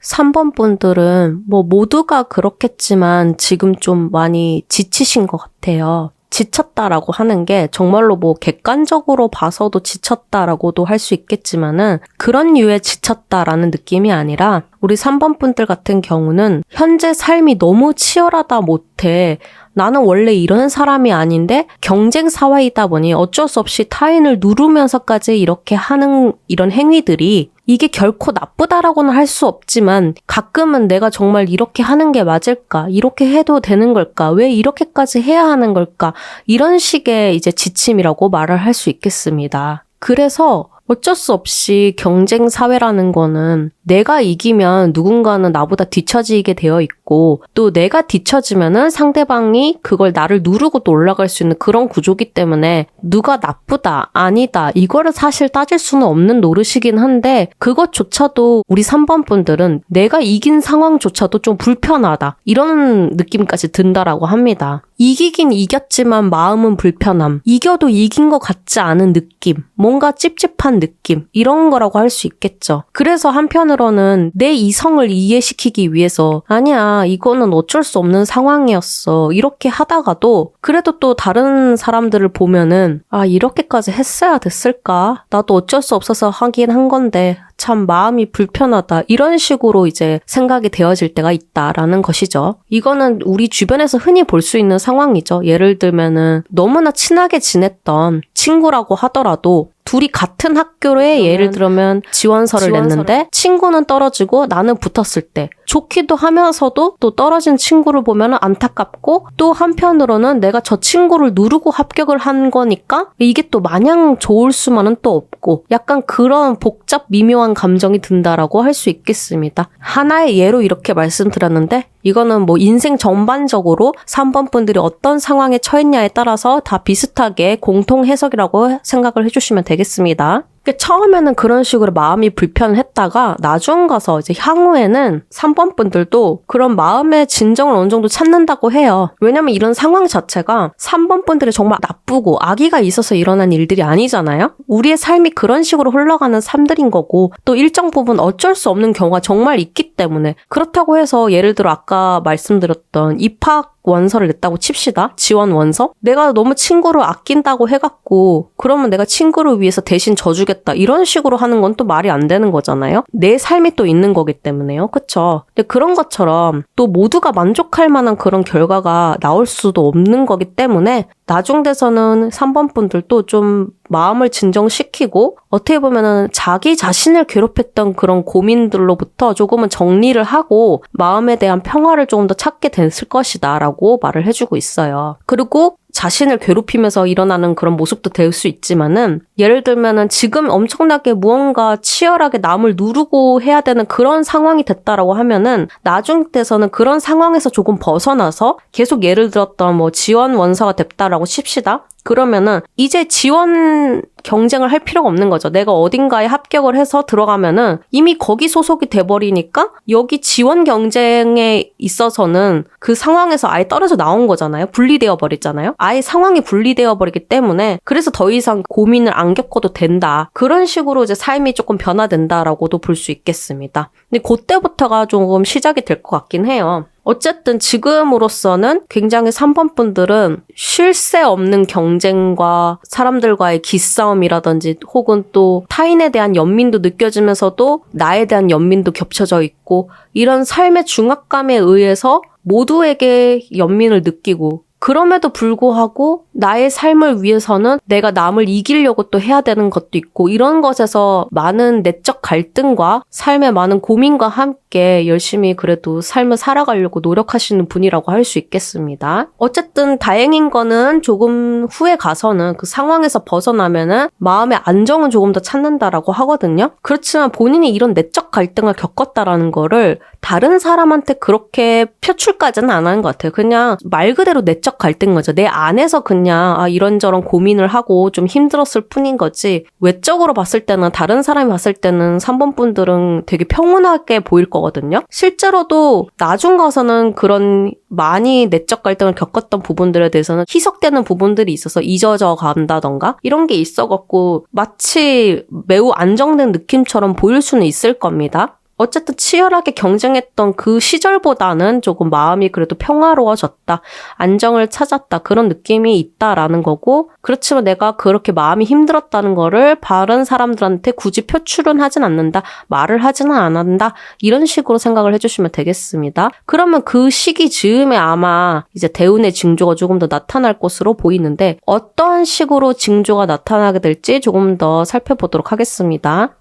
(3번) 분들은 모두가 그렇겠지만 지금 좀 많이 지치신 것 같아요. 지쳤다라고 하는 게 정말로 객관적으로 봐서도 지쳤다라고도 할 수 있겠지만은 그런 류의 지쳤다라는 느낌이 아니라 우리 3번 분들 같은 경우는 현재 삶이 너무 치열하다 못해 나는 원래 이런 사람이 아닌데 경쟁 사회이다 보니 어쩔 수 없이 타인을 누르면서까지 이렇게 하는 이런 행위들이 이게 결코 나쁘다라고는 할 수 없지만 가끔은 내가 정말 이렇게 하는 게 맞을까? 이렇게 해도 되는 걸까? 왜 이렇게까지 해야 하는 걸까? 이런 식의 이제 지침이라고 말을 할 수 있겠습니다. 그래서 어쩔 수 없이 경쟁 사회라는 거는 내가 이기면 누군가는 나보다 뒤처지게 되어 있고 또 내가 뒤처지면은 상대방이 그걸 나를 누르고 또 올라갈 수 있는 그런 구조기 때문에 누가 나쁘다, 아니다 이거를 사실 따질 수는 없는 노릇이긴 한데 그것조차도 우리 3번 분들은 내가 이긴 상황조차도 좀 불편하다 이런 느낌까지 든다라고 합니다. 이기긴 이겼지만 마음은 불편함. 이겨도 이긴 것 같지 않은 느낌. 뭔가 찝찝한 느낌. 이런 거라고 할 수 있겠죠. 그래서 한편으로는 내 이성을 이해시키기 위해서 아니야, 이거는 어쩔 수 없는 상황이었어. 이렇게 하다가도 그래도 또 다른 사람들을 보면은 이렇게까지 했어야 됐을까? 나도 어쩔 수 없어서 하긴 한 건데 참 마음이 불편하다. 이런 식으로 이제 생각이 되어질 때가 있다라는 것이죠. 이거는 우리 주변에서 흔히 볼 수 있는 상황이죠. 예를 들면은 너무나 친하게 지냈던 친구라고 하더라도 둘이 같은 학교에 예를 들면 지원서를 냈는데 친구는 떨어지고 나는 붙었을 때 좋기도 하면서도 또 떨어진 친구를 보면 안타깝고 또 한편으로는 내가 저 친구를 누르고 합격을 한 거니까 이게 또 마냥 좋을 수만은 또 없고 약간 그런 복잡 미묘한 감정이 든다라고 할 수 있겠습니다. 하나의 예로 이렇게 말씀드렸는데 이거는 인생 전반적으로 3번 분들이 어떤 상황에 처했냐에 따라서 다 비슷하게 공통 해석이라고 생각을 해주시면 되겠습니다. 처음에는 그런 식으로 마음이 불편했다가 나중 가서 이제 향후에는 3번 분들도 그런 마음의 진정을 어느 정도 찾는다고 해요. 왜냐면 이런 상황 자체가 3번 분들이 정말 나쁘고 악의가 있어서 일어난 일들이 아니잖아요. 우리의 삶이 그런 식으로 흘러가는 삶들인 거고 또 일정 부분 어쩔 수 없는 경우가 정말 있기 때문에 그렇다고 해서 예를 들어 아까 말씀드렸던 입학 원서를 냈다고 칩시다. 지원 원서? 내가 너무 친구를 아낀다고 해갖고 그러면 내가 친구를 위해서 대신 져주겠다. 이런 식으로 하는 건 또 말이 안 되는 거잖아요. 내 삶이 또 있는 거기 때문에요. 그쵸? 근데 그런 것처럼 또 모두가 만족할 만한 그런 결과가 나올 수도 없는 거기 때문에 나중 돼서는 3번 분들도 좀 마음을 진정시키고 어떻게 보면은 자기 자신을 괴롭혔던 그런 고민들로부터 조금은 정리를 하고 마음에 대한 평화를 조금 더 찾게 됐을 것이다 라고 말을 해주고 있어요. 그리고 자신을 괴롭히면서 일어나는 그런 모습도 될 수 있지만은 예를 들면은 지금 엄청나게 무언가 치열하게 남을 누르고 해야 되는 그런 상황이 됐다라고 하면은 나중 돼서는 그런 상황에서 조금 벗어나서 계속 예를 들었던 뭐 지원 원서가 됐다라고 칩시다. 그러면은 이제 지원 경쟁을 할 필요가 없는 거죠. 내가 어딘가에 합격을 해서 들어가면은 이미 거기 소속이 돼버리니까 여기 지원 경쟁에 있어서는 그 상황에서 아예 떨어져 나온 거잖아요. 분리되어 버리잖아요. 아예 상황이 분리되어 버리기 때문에 그래서 더 이상 고민을 안 겪어도 된다. 그런 식으로 이제 삶이 조금 변화된다라고도 볼 수 있겠습니다. 근데 그때부터가 조금 시작이 될 것 같긴 해요. 어쨌든 지금으로서는 굉장히 3번 분들은 쉴 새 없는 경쟁과 사람들과의 기싸움이라든지 혹은 또 타인에 대한 연민도 느껴지면서도 나에 대한 연민도 겹쳐져 있고 이런 삶의 중압감에 의해서 모두에게 연민을 느끼고 그럼에도 불구하고 나의 삶을 위해서는 내가 남을 이기려고 또 해야 되는 것도 있고 이런 것에서 많은 내적 갈등과 삶의 많은 고민과 함께 열심히 그래도 삶을 살아가려고 노력하시는 분이라고 할 수 있겠습니다. 어쨌든 다행인 거는 조금 후에 가서는 그 상황에서 벗어나면은 마음의 안정은 조금 더 찾는다라고 하거든요. 그렇지만 본인이 이런 내적 갈등을 겪었다라는 거를 다른 사람한테 그렇게 표출까지는 안 하는 것 같아요. 그냥 말 그대로 내적 갈등인 거죠. 내 안에서 그냥 이런저런 고민을 하고 좀 힘들었을 뿐인 거지 외적으로 봤을 때는 다른 사람이 봤을 때는 3번 분들은 되게 평온하게 보일 거거든요. 실제로도 나중 가서는 그런 많이 내적 갈등을 겪었던 부분들에 대해서는 희석되는 부분들이 있어서 잊어져 간다던가 이런 게 있어갖고 마치 매우 안정된 느낌처럼 보일 수는 있을 겁니다. 어쨌든 치열하게 경쟁했던 그 시절보다는 조금 마음이 그래도 평화로워졌다. 안정을 찾았다. 그런 느낌이 있다라는 거고 그렇지만 내가 그렇게 마음이 힘들었다는 거를 다른 사람들한테 굳이 표출은 하진 않는다. 말을 하지는 않는다. 이런 식으로 생각을 해주시면 되겠습니다. 그러면 그 시기 즈음에 아마 이제 대운의 징조가 조금 더 나타날 것으로 보이는데 어떤 식으로 징조가 나타나게 될지 조금 더 살펴보도록 하겠습니다.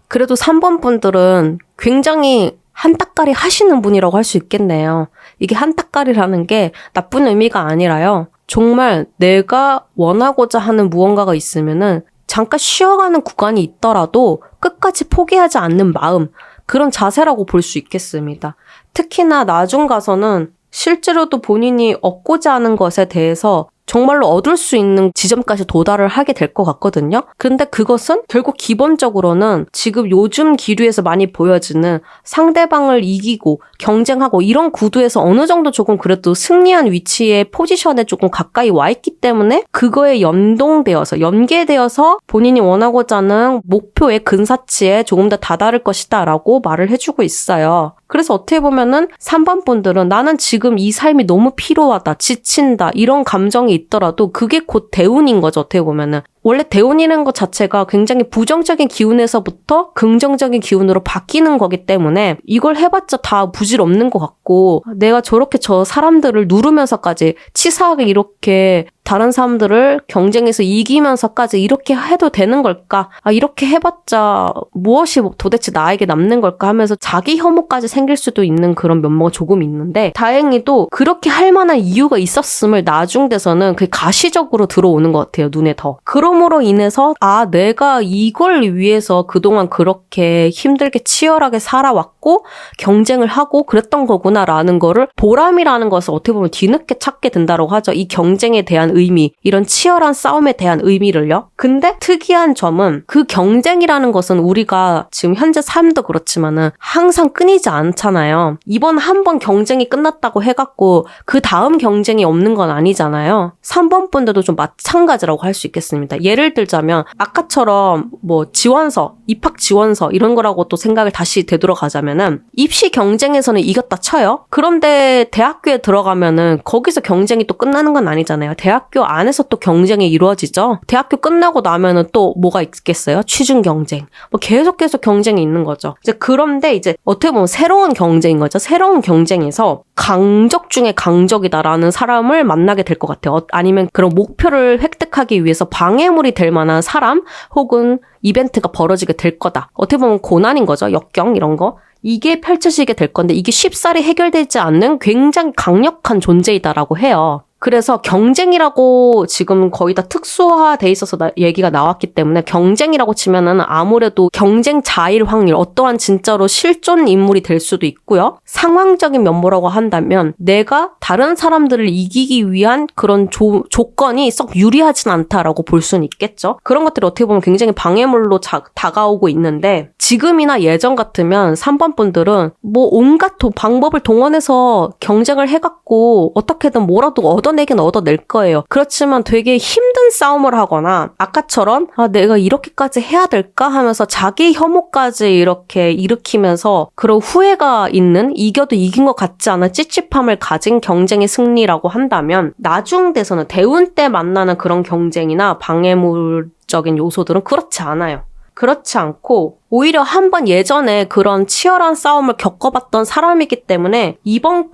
그래도 3번 분들은 굉장히 한따까리 하시는 분이라고 할 수 있겠네요. 이게 한따까리라는 게 나쁜 의미가 아니라요. 정말 내가 원하고자 하는 무언가가 있으면은 잠깐 쉬어가는 구간이 있더라도 끝까지 포기하지 않는 마음, 그런 자세라고 볼 수 있겠습니다. 특히나 나중 가서는 실제로도 본인이 얻고자 하는 것에 대해서 정말로 얻을 수 있는 지점까지 도달을 하게 될 것 같거든요. 근데 그것은 결국 기본적으로는 지금 요즘 기류에서 많이 보여지는 상대방을 이기고 경쟁하고 이런 구도에서 어느 정도 조금 그래도 승리한 위치에 포지션에 조금 가까이 와 있기 때문에 그거에 연계되어서 본인이 원하고자 하는 목표의 근사치에 조금 더 다다를 것이다 라고 말을 해주고 있어요. 그래서 어떻게 보면은 3번 분들은 나는 지금 이 삶이 너무 피로하다, 지친다 이런 감정이 있더라도 그게 곧 대운인 거죠. 어떻게 보면은. 원래 대운이라는 것 자체가 굉장히 부정적인 기운에서부터 긍정적인 기운으로 바뀌는 거기 때문에 이걸 해봤자 다 부질없는 것 같고 내가 저렇게 저 사람들을 누르면서까지 치사하게 이렇게 다른 사람들을 경쟁에서 이기면서까지 이렇게 해도 되는 걸까? 이렇게 해봤자 무엇이 도대체 나에게 남는 걸까 하면서 자기 혐오까지 생길 수도 있는 그런 면모가 조금 있는데 다행히도 그렇게 할 만한 이유가 있었음을 나중 돼서는 그게 가시적으로 들어오는 것 같아요. 눈에 더. 그런 그럼으로 인해서 내가 이걸 위해서 그동안 그렇게 힘들게 치열하게 살아왔고 경쟁을 하고 그랬던 거구나라는 거를 보람이라는 것을 어떻게 보면 뒤늦게 찾게 된다고 하죠. 이 경쟁에 대한 의미, 이런 치열한 싸움에 대한 의미를요. 근데 특이한 점은 그 경쟁이라는 것은 우리가 지금 현재 삶도 그렇지만은 항상 끊이지 않잖아요. 이번 한 번 경쟁이 끝났다고 해갖고 그 다음 경쟁이 없는 건 아니잖아요. 3번 분들도 좀 마찬가지라고 할 수 있겠습니다. 예를 들자면 아까처럼 지원서, 입학 지원서 이런 거라고 또 생각을 다시 되돌아가자면은 입시 경쟁에서는 이겼다 쳐요. 그런데 대학교에 들어가면은 거기서 경쟁이 또 끝나는 건 아니잖아요. 대학교 안에서 또 경쟁이 이루어지죠. 대학교 끝나고 나면은 또 뭐가 있겠어요? 취준 경쟁. 계속 경쟁이 있는 거죠. 그런데 이제 어떻게 보면 새로운 경쟁인 거죠. 새로운 경쟁에서 강적 중에 강적이다라는 사람을 만나게 될 것 같아요. 아니면 그런 목표를 획득하기 위해서 방해물이 될 만한 사람 혹은 이벤트가 벌어지게 될 거다. 어떻게 보면 고난인 거죠. 역경 이런 거. 이게 펼쳐지게 될 건데 이게 쉽사리 해결되지 않는 굉장히 강력한 존재이다라고 해요. 그래서 경쟁이라고 지금 거의 다 특수화돼 있어서 얘기가 나왔기 때문에 경쟁이라고 치면은 아무래도 경쟁자일 확률, 어떠한 진짜로 실존 인물이 될 수도 있고요. 상황적인 면모라고 한다면 내가 다른 사람들을 이기기 위한 그런 조건이 썩 유리하진 않다라고 볼 수는 있겠죠. 그런 것들이 어떻게 보면 굉장히 방해물로 다가오고 있는데 지금이나 예전 같으면 3번 분들은 온갖 방법을 동원해서 경쟁을 해갖고 어떻게든 뭐라도 얻어내긴 얻어낼 거예요. 그렇지만 되게 힘든 싸움을 하거나 아까처럼 내가 이렇게까지 해야 될까 하면서 자기 혐오까지 이렇게 일으키면서 그런 후회가 있는 이겨도 이긴 것 같지 않은 찝찝함을 가진 경쟁의 승리라고 한다면 나중 돼서는 대운 때 만나는 그런 경쟁이나 방해물적인 요소들은 그렇지 않아요. 그렇지 않고 오히려 한번 예전에 그런 치열한 싸움을 겪어봤던 사람이기 때문에 이번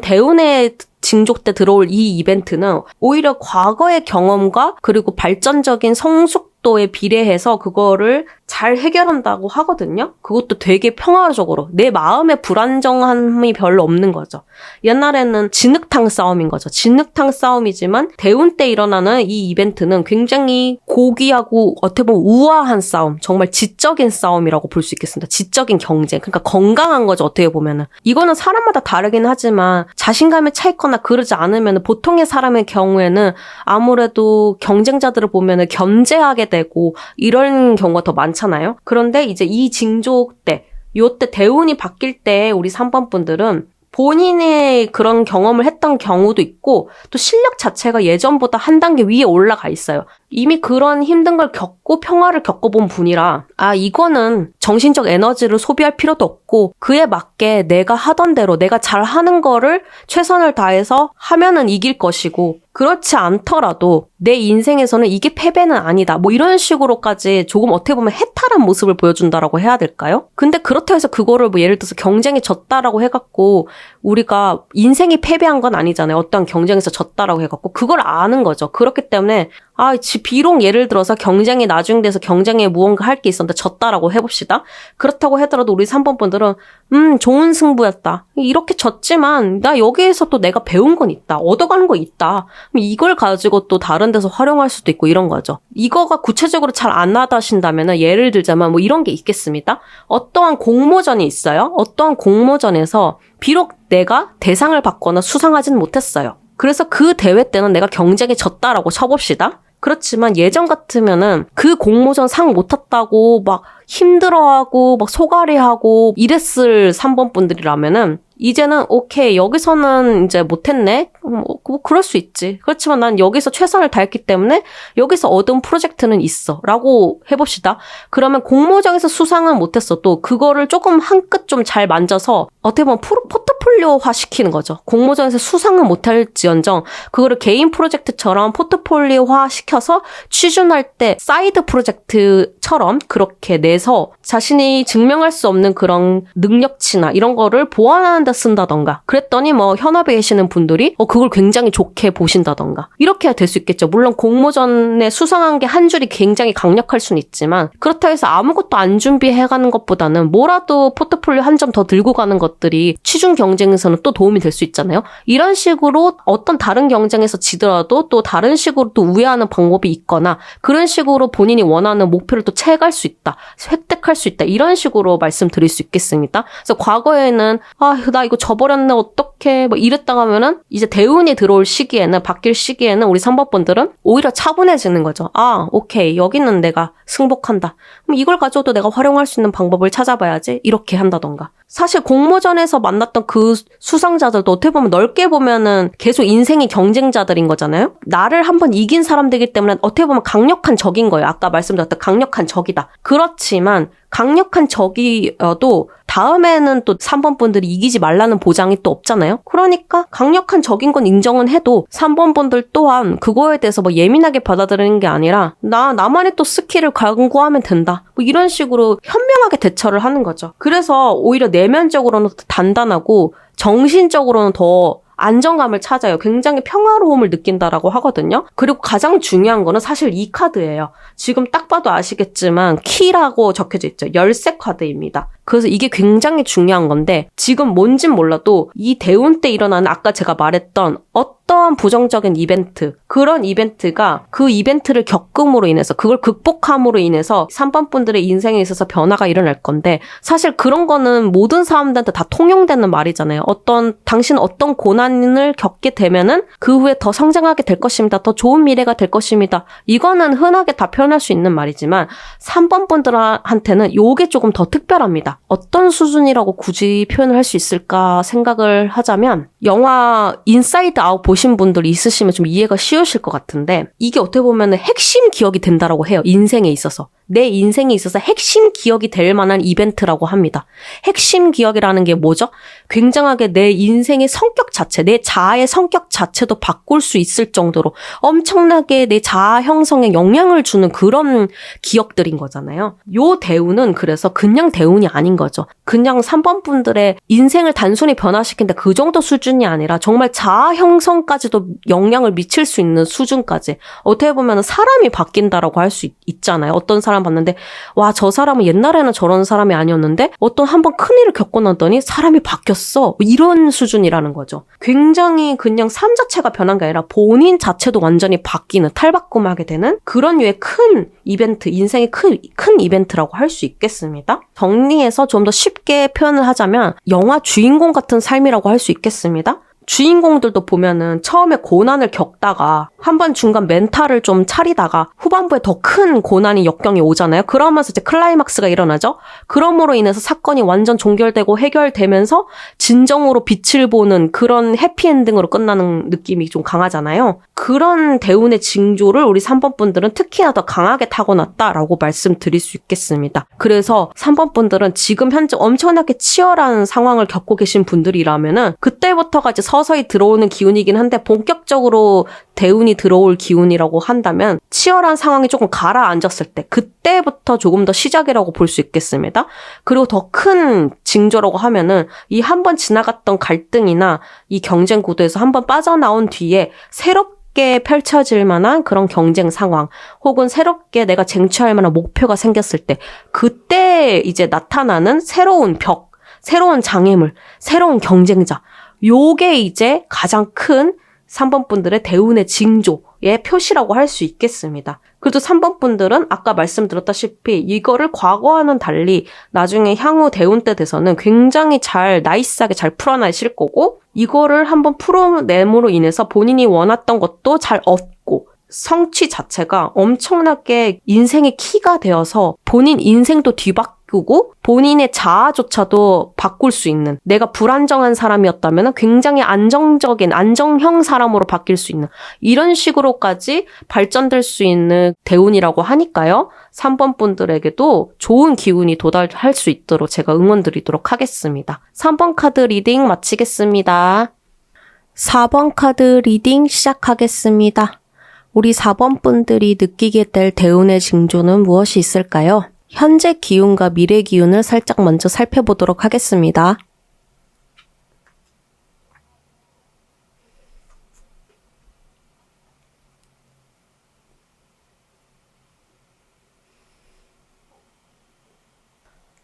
대운의 징조 때 들어올 이 이벤트는 오히려 과거의 경험과 그리고 발전적인 성숙도에 비례해서 그거를 잘 해결한다고 하거든요. 그것도 되게 평화적으로 내 마음의 불안정함이 별로 없는 거죠. 옛날에는 진흙탕 싸움인 거죠. 진흙탕 싸움이지만 대운 때 일어나는 이 이벤트는 굉장히 고귀하고 어떻게 보면 우아한 싸움, 정말 지적인 싸움이라고 볼 수 있겠습니다. 지적인 경쟁, 그러니까 건강한 거죠. 어떻게 보면은 이거는 사람마다 다르긴 하지만 자신감에 차 있거나 그러지 않으면 보통의 사람의 경우에는 아무래도 경쟁자들을 보면은 견제하게 되고 이런 경우가 더 많잖아요. 그런데 이제 이 징조 때, 요때 대운이 바뀔 때 우리 3번 분들은 본인의 그런 경험을 했던 경우도 있고 또 실력 자체가 예전보다 한 단계 위에 올라가 있어요. 이미 그런 힘든 걸 겪고 평화를 겪어본 분이라 이거는 정신적 에너지를 소비할 필요도 없고 그에 맞게 내가 하던 대로 내가 잘하는 거를 최선을 다해서 하면은 이길 것이고 그렇지 않더라도 내 인생에서는 이게 패배는 아니다. 이런 식으로까지 조금 어떻게 보면 해탈한 모습을 보여준다라고 해야 될까요? 근데 그렇다고 해서 그거를 예를 들어서 경쟁에 졌다라고 해갖고 우리가 인생이 패배한 건 아니잖아요. 어떤 경쟁에서 졌다라고 해갖고 그걸 아는 거죠. 그렇기 때문에 비록 예를 들어서 경쟁이 나중 돼서 경쟁에 무언가 할 게 있었는데 졌다라고 해봅시다. 그렇다고 하더라도 우리 3번 분들은 좋은 승부였다. 이렇게 졌지만 나 여기에서 또 내가 배운 건 있다. 얻어가는 거 있다. 이걸 가지고 또 다른 데서 활용할 수도 있고 이런 거죠. 이거가 구체적으로 잘 안 와닿으신다면 예를 들자면 이런 게 있겠습니다. 어떠한 공모전이 있어요. 어떠한 공모전에서 비록 내가 대상을 받거나 수상하진 못했어요. 그래서 그 대회 때는 내가 경쟁에 졌다라고 쳐봅시다. 그렇지만 예전 같으면은 그 공모전 상 못 탔다고 막 힘들어하고 막 소갈이하고 이랬을 3번 분들이라면은 이제는 오케이 여기서는 이제 못했네 그럴 수 있지. 그렇지만 난 여기서 최선을 다했기 때문에 여기서 얻은 프로젝트는 있어 라고 해봅시다. 그러면 공모전에서 수상은 못했어도 그거를 조금 한 끗 좀 잘 만져서 어떻게 보면 포트폴리오화 시키는 거죠. 공모전에서 수상은 못할지언정 그거를 개인 프로젝트처럼 포트폴리오화 시켜서 취준할 때 사이드 프로젝트처럼 그렇게 내서 자신이 증명할 수 없는 그런 능력치나 이런 거를 보완하는 데 카드 쓴다던가 그랬더니 뭐 현업에 계시는 분들이 그걸 굉장히 좋게 보신다던가 이렇게 해야 될 수 있겠죠. 물론 공모전에 수상한 게 한 줄이 굉장히 강력할 수는 있지만 그렇다고 해서 아무것도 안 준비해가는 것보다는 뭐라도 포트폴리오 한 점 더 들고 가는 것들이 취중 경쟁에서는 또 도움이 될 수 있잖아요. 이런 식으로 어떤 다른 경쟁에서 지더라도 또 다른 식으로 또 우회하는 방법이 있거나 그런 식으로 본인이 원하는 목표를 또 채갈 수 있다. 획득할 수 있다. 이런 식으로 말씀드릴 수 있겠습니다. 그래서 과거에는 나 이거 져버렸네 어떡해 뭐 이랬다가 하면은 이제 대운이 들어올 시기에는 바뀔 시기에는 우리 3번 분들은 오히려 차분해지는 거죠. 오케이 여기는 내가 승복한다. 그럼 이걸 가져도 내가 활용할 수 있는 방법을 찾아봐야지 이렇게 한다던가. 사실 공모전에서 만났던 그 수상자들도 어떻게 보면 넓게 보면은 계속 인생의 경쟁자들인 거잖아요. 나를 한번 이긴 사람들이기 때문에 어떻게 보면 강력한 적인 거예요. 아까 말씀드렸던 강력한 적이다. 그렇지만 강력한 적이어도 다음에는 또 3번 분들이 이기지 말라는 보장이 또 없잖아요. 그러니까 강력한 적인 건 인정은 해도 3번 분들 또한 그거에 대해서 뭐 예민하게 받아들이는 게 아니라 나만의 또 스킬을 강구하면 된다. 뭐 이런 식으로 현명하게 대처를 하는 거죠. 그래서 오히려 내면적으로는 더 단단하고 정신적으로는 더 안정감을 찾아요. 굉장히 평화로움을 느낀다라고 하거든요. 그리고 가장 중요한 거는 사실 이 카드예요. 지금 딱 봐도 아시겠지만 키라고 적혀져 있죠. 열쇠 카드입니다. 그래서 이게 굉장히 중요한 건데 지금 뭔진 몰라도 이 대운 때 일어나는 아까 제가 말했던 어떠한 부정적인 이벤트 그런 이벤트가 그 이벤트를 겪음으로 인해서 그걸 극복함으로 인해서 3번 분들의 인생에 있어서 변화가 일어날 건데 사실 그런 거는 모든 사람들한테 다 통용되는 말이잖아요. 당신은 어떤 고난을 겪게 되면은 그 후에 더 성장하게 될 것입니다. 더 좋은 미래가 될 것입니다. 이거는 흔하게 다 표현할 수 있는 말이지만 3번 분들한테는 요게 조금 더 특별합니다. 어떤 수준이라고 굳이 표현을 할 수 있을까 생각을 하자면 영화 인사이드 아웃 보신 분들 있으시면 좀 이해가 쉬우실 것 같은데 이게 어떻게 보면 핵심 기억이 된다라고 해요. 인생에 있어서. 내 인생에 있어서 핵심 기억이 될 만한 이벤트라고 합니다. 핵심 기억이라는 게 뭐죠? 굉장하게 내 인생의 성격 자체, 내 자아의 성격 자체도 바꿀 수 있을 정도로 엄청나게 내 자아 형성에 영향을 주는 그런 기억들인 거잖아요. 요 대운은 그래서 그냥 대운이 아닌 거죠. 그냥 3번 분들의 인생을 단순히 변화시킨다 그 정도 수준이 아니라 정말 자아 형성까지도 영향을 미칠 수 있는 수준까지 어떻게 보면 사람이 바뀐다라고 할 수 있잖아요. 어떤 사람 봤는데 와, 저 사람은 옛날에는 저런 사람이 아니었는데 어떤 한번 큰일을 겪고 나더니 사람이 바뀌었어. 이런 수준이라는 거죠. 굉장히 그냥 삶 자체가 변한 게 아니라 본인 자체도 완전히 바뀌는 탈바꿈하게 되는 그런 류의 큰 이벤트, 인생의 큰 이벤트라고 할 수 있겠습니다. 정리해서 좀 더 쉽게 표현을 하자면 영화 주인공 같은 삶이라고 할 수 있겠습니다. 주인공들도 보면은 처음에 고난을 겪다가 한번 중간 멘탈을 좀 차리다가 후반부에 더 큰 고난이 역경이 오잖아요. 그러면서 이제 클라이막스가 일어나죠. 그럼으로 인해서 사건이 완전 종결되고 해결되면서 진정으로 빛을 보는 그런 해피엔딩으로 끝나는 느낌이 좀 강하잖아요. 그런 대운의 징조를 우리 3번 분들은 특히나 더 강하게 타고났다라고 말씀드릴 수 있겠습니다. 그래서 3번 분들은 지금 현재 엄청나게 치열한 상황을 겪고 계신 분들이라면은 그때부터가 이제 서서히 들어오는 기운이긴 한데 본격적으로 대운이 들어올 기운이라고 한다면 치열한 상황이 조금 가라앉았을 때 그때부터 조금 더 시작이라고 볼 수 있겠습니다. 그리고 더 큰 징조라고 하면은 이 한번 지나갔던 갈등이나 이 경쟁 구도에서 한번 빠져나온 뒤에 새롭게 펼쳐질 만한 그런 경쟁 상황 혹은 새롭게 내가 쟁취할 만한 목표가 생겼을 때 그때 이제 나타나는 새로운 벽, 새로운 장애물, 새로운 경쟁자 요게 이제 가장 큰 3번 분들의 대운의 징조의 표시라고 할 수 있겠습니다. 그래도 3번 분들은 아까 말씀드렸다시피 이거를 과거와는 달리 나중에 향후 대운 때 돼서는 굉장히 잘 나이스하게 잘 풀어내실 거고 이거를 한번 풀어냄으로 인해서 본인이 원했던 것도 잘 얻고 성취 자체가 엄청나게 인생의 키가 되어서 본인 인생도 뒤바꾸고 본인의 자아조차도 바꿀 수 있는 내가 불안정한 사람이었다면 굉장히 안정적인 안정형 사람으로 바뀔 수 있는 이런 식으로까지 발전될 수 있는 대운이라고 하니까요. 3번 분들에게도 좋은 기운이 도달할 수 있도록 제가 응원드리도록 하겠습니다. 3번 카드 리딩 마치겠습니다. 4번 카드 리딩 시작하겠습니다. 우리 4번 분들이 느끼게 될 대운의 징조는 무엇이 있을까요? 현재 기운과 미래 기운을 살짝 먼저 살펴보도록 하겠습니다.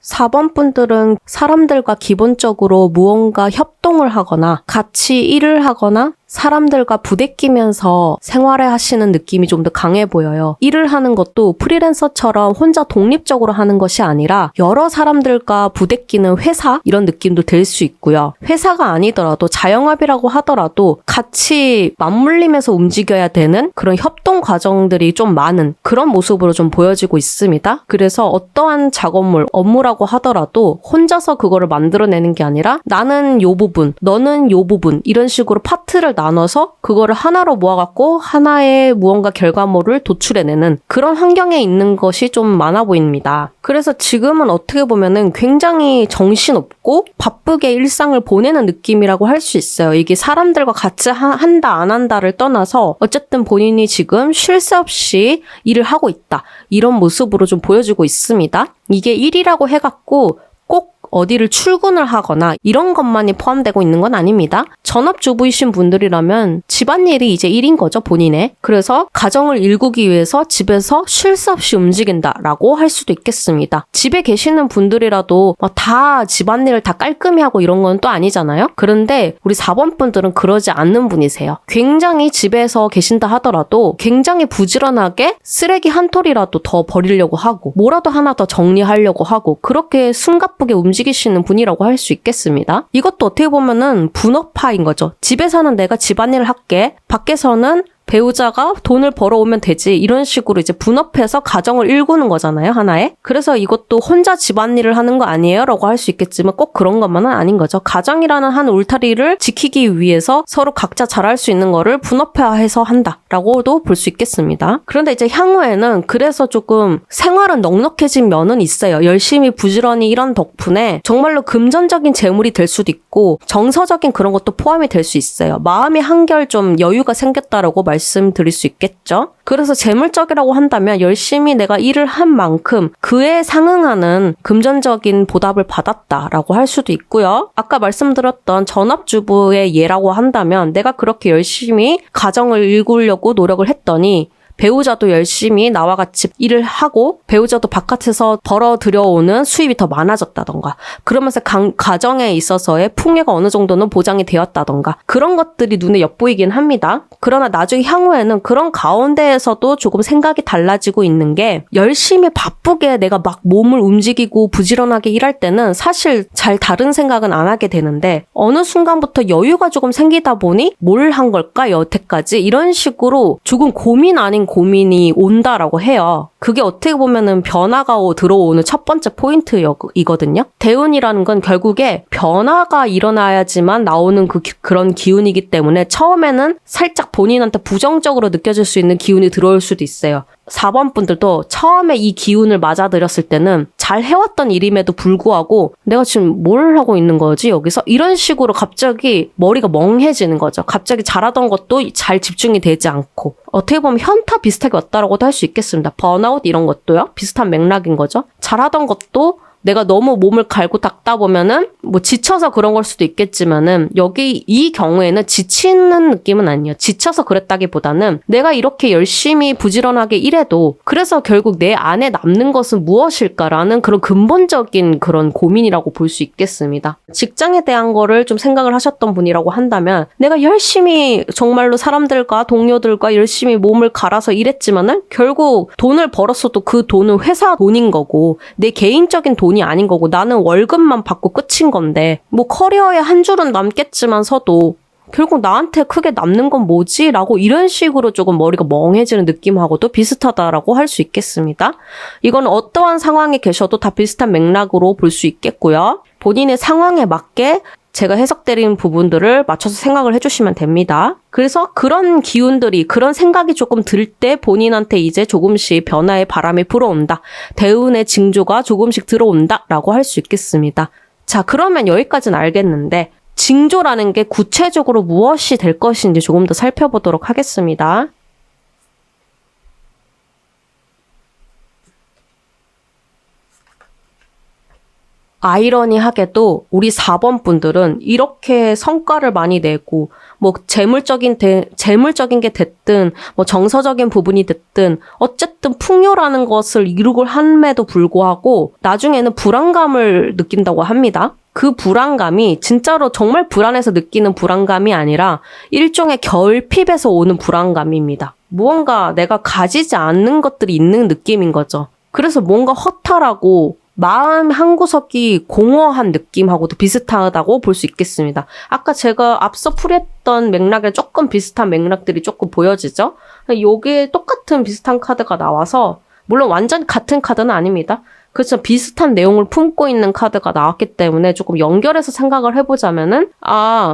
4번 분들은 사람들과 기본적으로 무언가 협동을 하거나 같이 일을 하거나 사람들과 부대끼면서 생활을 하시는 느낌이 좀 더 강해 보여요. 일을 하는 것도 프리랜서처럼 혼자 독립적으로 하는 것이 아니라 여러 사람들과 부대끼는 회사 이런 느낌도 들 수 있고요. 회사가 아니더라도 자영업이라고 하더라도 같이 맞물리면서 움직여야 되는 그런 협동 과정들이 좀 많은 그런 모습으로 좀 보여지고 있습니다. 그래서 어떠한 작업물, 업무라고 하더라도 혼자서 그거를 만들어내는 게 아니라 나는 요 부분, 너는 요 부분 이런 식으로 파트를 나눠서 그거를 하나로 모아갖고 하나의 무언가 결과물을 도출해내는 그런 환경에 있는 것이 좀 많아 보입니다. 그래서 지금은 어떻게 보면은 굉장히 정신없고 바쁘게 일상을 보내는 느낌이라고 할 수 있어요. 이게 사람들과 같이 한다 안 한다를 떠나서 어쨌든 본인이 지금 쉴 새 없이 일을 하고 있다. 이런 모습으로 좀 보여지고 있습니다. 이게 일이라고 해갖고 꼭 어디를 출근을 하거나 이런 것만이 포함되고 있는 건 아닙니다. 전업주부이신 분들이라면 집안일이 이제 일인 거죠, 본인의. 그래서 가정을 일구기 위해서 집에서 쉴 새 없이 움직인다라고 할 수도 있겠습니다. 집에 계시는 분들이라도 다 집안일을 다 깔끔히 하고 이런 건 또 아니잖아요. 그런데 우리 4번 분들은 그러지 않는 분이세요. 굉장히 집에서 계신다 하더라도 굉장히 부지런하게 쓰레기 한 톨이라도 더 버리려고 하고 뭐라도 하나 더 정리하려고 하고 그렇게 숨가쁘게 움직이시는 분이라고 할 수 있겠습니다. 이것도 어떻게 보면은 분업파인 거죠. 집에서는 내가 집안일을 할게. 밖에서는 배우자가 돈을 벌어오면 되지 이런 식으로 이제 분업해서 가정을 일구는 거잖아요, 하나에. 그래서 이것도 혼자 집안일을 하는 거 아니에요? 라고 할 수 있겠지만 꼭 그런 것만은 아닌 거죠. 가정이라는 한 울타리를 지키기 위해서 서로 각자 잘할 수 있는 거를 분업화해서 한다라고도 볼 수 있겠습니다. 그런데 이제 향후에는 그래서 조금 생활은 넉넉해진 면은 있어요. 열심히 부지런히 일한 덕분에 정말로 금전적인 재물이 될 수도 있고 정서적인 그런 것도 포함이 될 수 있어요. 마음이 한결 좀 여유가 생겼다라고 말씀드릴 수 있겠죠. 그래서 재물적이라고 한다면 열심히 내가 일을 한 만큼 그에 상응하는 금전적인 보답을 받았다라고 할 수도 있고요. 아까 말씀드렸던 전업주부의 예라고 한다면 내가 그렇게 열심히 가정을 일구려고 노력을 했더니 배우자도 열심히 나와 같이 일을 하고 배우자도 바깥에서 벌어 들여오는 수입이 더 많아졌다던가 그러면서 가정에 있어서의 풍요가 어느 정도는 보장이 되었다던가 그런 것들이 눈에 엿보이긴 합니다. 그러나 나중에 향후에는 그런 가운데에서도 조금 생각이 달라지고 있는 게 열심히 바쁘게 내가 막 몸을 움직이고 부지런하게 일할 때는 사실 잘 다른 생각은 안 하게 되는데 어느 순간부터 여유가 조금 생기다 보니 뭘 한 걸까 여태까지 이런 식으로 조금 고민 아닌 고민이 온다라고 해요. 그게 어떻게 보면은 변화가 들어오는 첫 번째 포인트이거든요. 대운이라는 건 결국에 변화가 일어나야지만 나오는 그런 기운이기 때문에 처음에는 살짝 본인한테 부정적으로 느껴질 수 있는 기운이 들어올 수도 있어요. 4번 분들도 처음에 이 기운을 맞아들였을 때는 잘 해왔던 일임에도 불구하고 내가 지금 뭘 하고 있는 거지 여기서? 이런 식으로 갑자기 머리가 멍해지는 거죠. 갑자기 잘하던 것도 잘 집중이 되지 않고 어떻게 보면 현타 비슷하게 왔다라고도 할 수 있겠습니다. 번아웃 이런 것도요. 비슷한 맥락인 거죠. 잘하던 것도 내가 너무 몸을 갈고 닦다 보면은 뭐 지쳐서 그런 걸 수도 있겠지만은 여기 이 경우에는 지치는 느낌은 아니에요. 지쳐서 그랬다기보다는 내가 이렇게 열심히 부지런하게 일해도 그래서 결국 내 안에 남는 것은 무엇일까라는 그런 근본적인 그런 고민이라고 볼 수 있겠습니다. 직장에 대한 거를 좀 생각을 하셨던 분이라고 한다면 내가 열심히 정말로 사람들과 동료들과 열심히 몸을 갈아서 일했지만은 결국 돈을 벌었어도 그 돈은 회사 돈인 거고 내 개인적인 돈이 아닌 거고 나는 월급만 받고 끝인 건데 뭐 커리어에 한 줄은 남겠지만서도 결국 나한테 크게 남는 건 뭐지? 라고 이런 식으로 조금 머리가 멍해지는 느낌하고도 비슷하다라고 할 수 있겠습니다. 이건 어떠한 상황에 계셔도 다 비슷한 맥락으로 볼 수 있겠고요. 본인의 상황에 맞게 제가 해석드린 부분들을 맞춰서 생각을 해주시면 됩니다. 그래서 그런 기운들이, 그런 생각이 조금 들 때 본인한테 이제 조금씩 변화의 바람이 불어온다. 대운의 징조가 조금씩 들어온다. 라고 할 수 있겠습니다. 자, 그러면 여기까지는 알겠는데 징조라는 게 구체적으로 무엇이 될 것인지 조금 더 살펴보도록 하겠습니다. 아이러니하게도 우리 4번 분들은 이렇게 성과를 많이 내고 뭐 재물적인 게 됐든 뭐 정서적인 부분이 됐든 어쨌든 풍요라는 것을 이루고 함에도 불구하고 나중에는 불안감을 느낀다고 합니다. 그 불안감이 진짜로 정말 불안해서 느끼는 불안감이 아니라 일종의 결핍에서 오는 불안감입니다. 무언가 내가 가지지 않는 것들이 있는 느낌인 거죠. 그래서 뭔가 허탈하고 마음 한구석이 공허한 느낌하고도 비슷하다고 볼 수 있겠습니다. 아까 제가 앞서 풀이했던 맥락에 조금 비슷한 맥락들이 조금 보여지죠? 요게 똑같은 비슷한 카드가 나와서 물론 완전 같은 카드는 아닙니다. 그렇죠. 비슷한 내용을 품고 있는 카드가 나왔기 때문에 조금 연결해서 생각을 해보자면은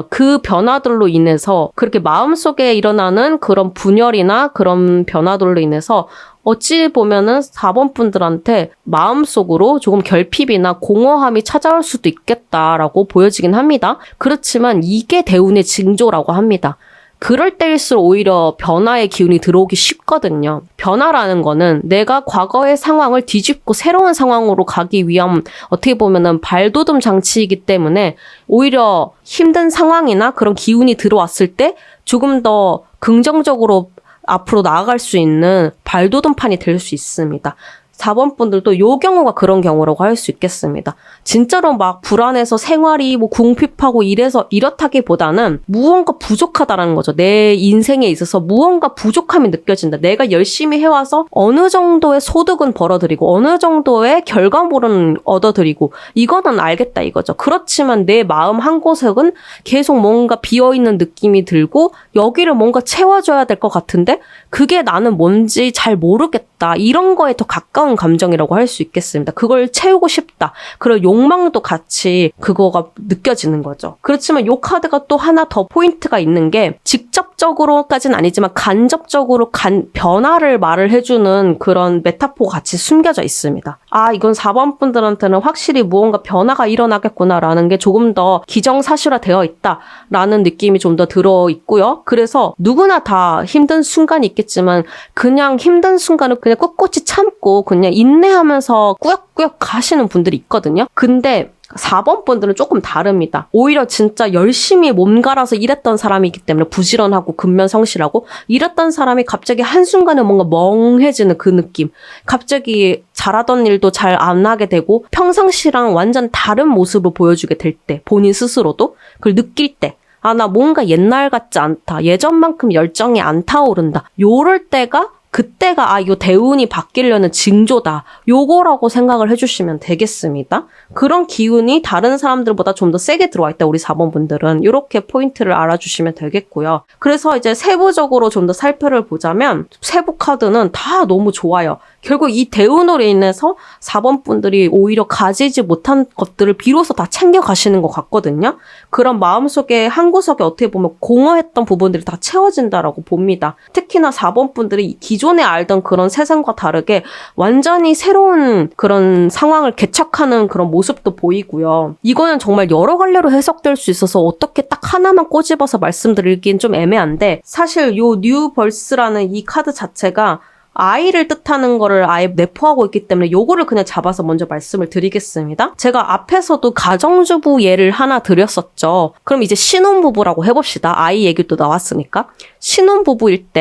그 변화들로 인해서 그렇게 마음속에 일어나는 그런 분열이나 그런 변화들로 인해서 어찌 보면은 4번 분들한테 마음속으로 조금 결핍이나 공허함이 찾아올 수도 있겠다라고 보여지긴 합니다. 그렇지만 이게 대운의 징조라고 합니다. 그럴 때일수록 오히려 변화의 기운이 들어오기 쉽거든요. 변화라는 거는 내가 과거의 상황을 뒤집고 새로운 상황으로 가기 위한 어떻게 보면은 발돋움 장치이기 때문에 오히려 힘든 상황이나 그런 기운이 들어왔을 때 조금 더 긍정적으로 앞으로 나아갈 수 있는 발돋움판이 될 수 있습니다. 4번 분들도 요 경우가 그런 경우라고 할 수 있겠습니다. 진짜로 막 불안해서 생활이 뭐 궁핍하고 이렇다기보다는 무언가 부족하다라는 거죠. 내 인생에 있어서 무언가 부족함이 느껴진다. 내가 열심히 해와서 어느 정도의 소득은 벌어들이고 어느 정도의 결과물은 얻어들이고 이거는 알겠다 이거죠. 그렇지만 내 마음 한구석은 계속 뭔가 비어있는 느낌이 들고 여기를 뭔가 채워줘야 될 것 같은데 그게 나는 뭔지 잘 모르겠다. 이런 거에 더 가까운 감정이라고 할 수 있겠습니다. 그걸 채우고 싶다. 그런 욕망도 같이 그거가 느껴지는 거죠. 그렇지만 이 카드가 또 하나 더 포인트가 있는 게 직접적으로까지는 아니지만 간접적으로 변화를 말을 해주는 그런 메타포가 같이 숨겨져 있습니다. 이건 4번 분들한테는 확실히 무언가 변화가 일어나겠구나라는 게 조금 더 기정사실화되어 있다라는 느낌이 좀 더 들어있고요. 그래서 누구나 다 힘든 순간이 있겠지만 그냥 힘든 순간을 그냥 꿋꿋이 참고 그냥 인내하면서 꾸역꾸역 가시는 분들이 있거든요. 근데 4번 분들은 조금 다릅니다. 오히려 진짜 열심히 몸 갈아서 일했던 사람이기 때문에 부지런하고 근면성실하고 이랬던 사람이 갑자기 한순간에 뭔가 멍해지는 그 느낌. 갑자기 잘하던 일도 잘 안 하게 되고 평상시랑 완전 다른 모습을 보여주게 될 때 본인 스스로도 그걸 느낄 때 나 뭔가 옛날 같지 않다. 예전만큼 열정이 안 타오른다. 요럴 때가 그때가 요 대운이 바뀌려는 징조다. 요거라고 생각을 해주시면 되겠습니다. 그런 기운이 다른 사람들보다 좀 더 세게 들어와 있다. 우리 4번 분들은 이렇게 포인트를 알아주시면 되겠고요. 그래서 이제 세부적으로 좀 더 살펴를 보자면 세부 카드는 다 너무 좋아요. 결국 이 대운으로 인해서 4번 분들이 오히려 가지지 못한 것들을 비로소 다 챙겨가시는 것 같거든요. 그런 마음속에 한구석에 어떻게 보면 공허했던 부분들이 다 채워진다라고 봅니다. 특히나 4번 분들이 기존에 알던 그런 세상과 다르게 완전히 새로운 그런 상황을 개척하는 그런 모습도 보이고요. 이거는 정말 여러 갈래로 해석될 수 있어서 어떻게 딱 하나만 꼬집어서 말씀드리긴 좀 애매한데 사실 요 뉴벌스라는 이 카드 자체가 아이를 뜻하는 거를 아예 내포하고 있기 때문에 요거를 그냥 잡아서 먼저 말씀을 드리겠습니다. 제가 앞에서도 가정주부 예를 하나 드렸었죠. 그럼 이제 신혼부부라고 해봅시다. 아이 얘기도 나왔으니까.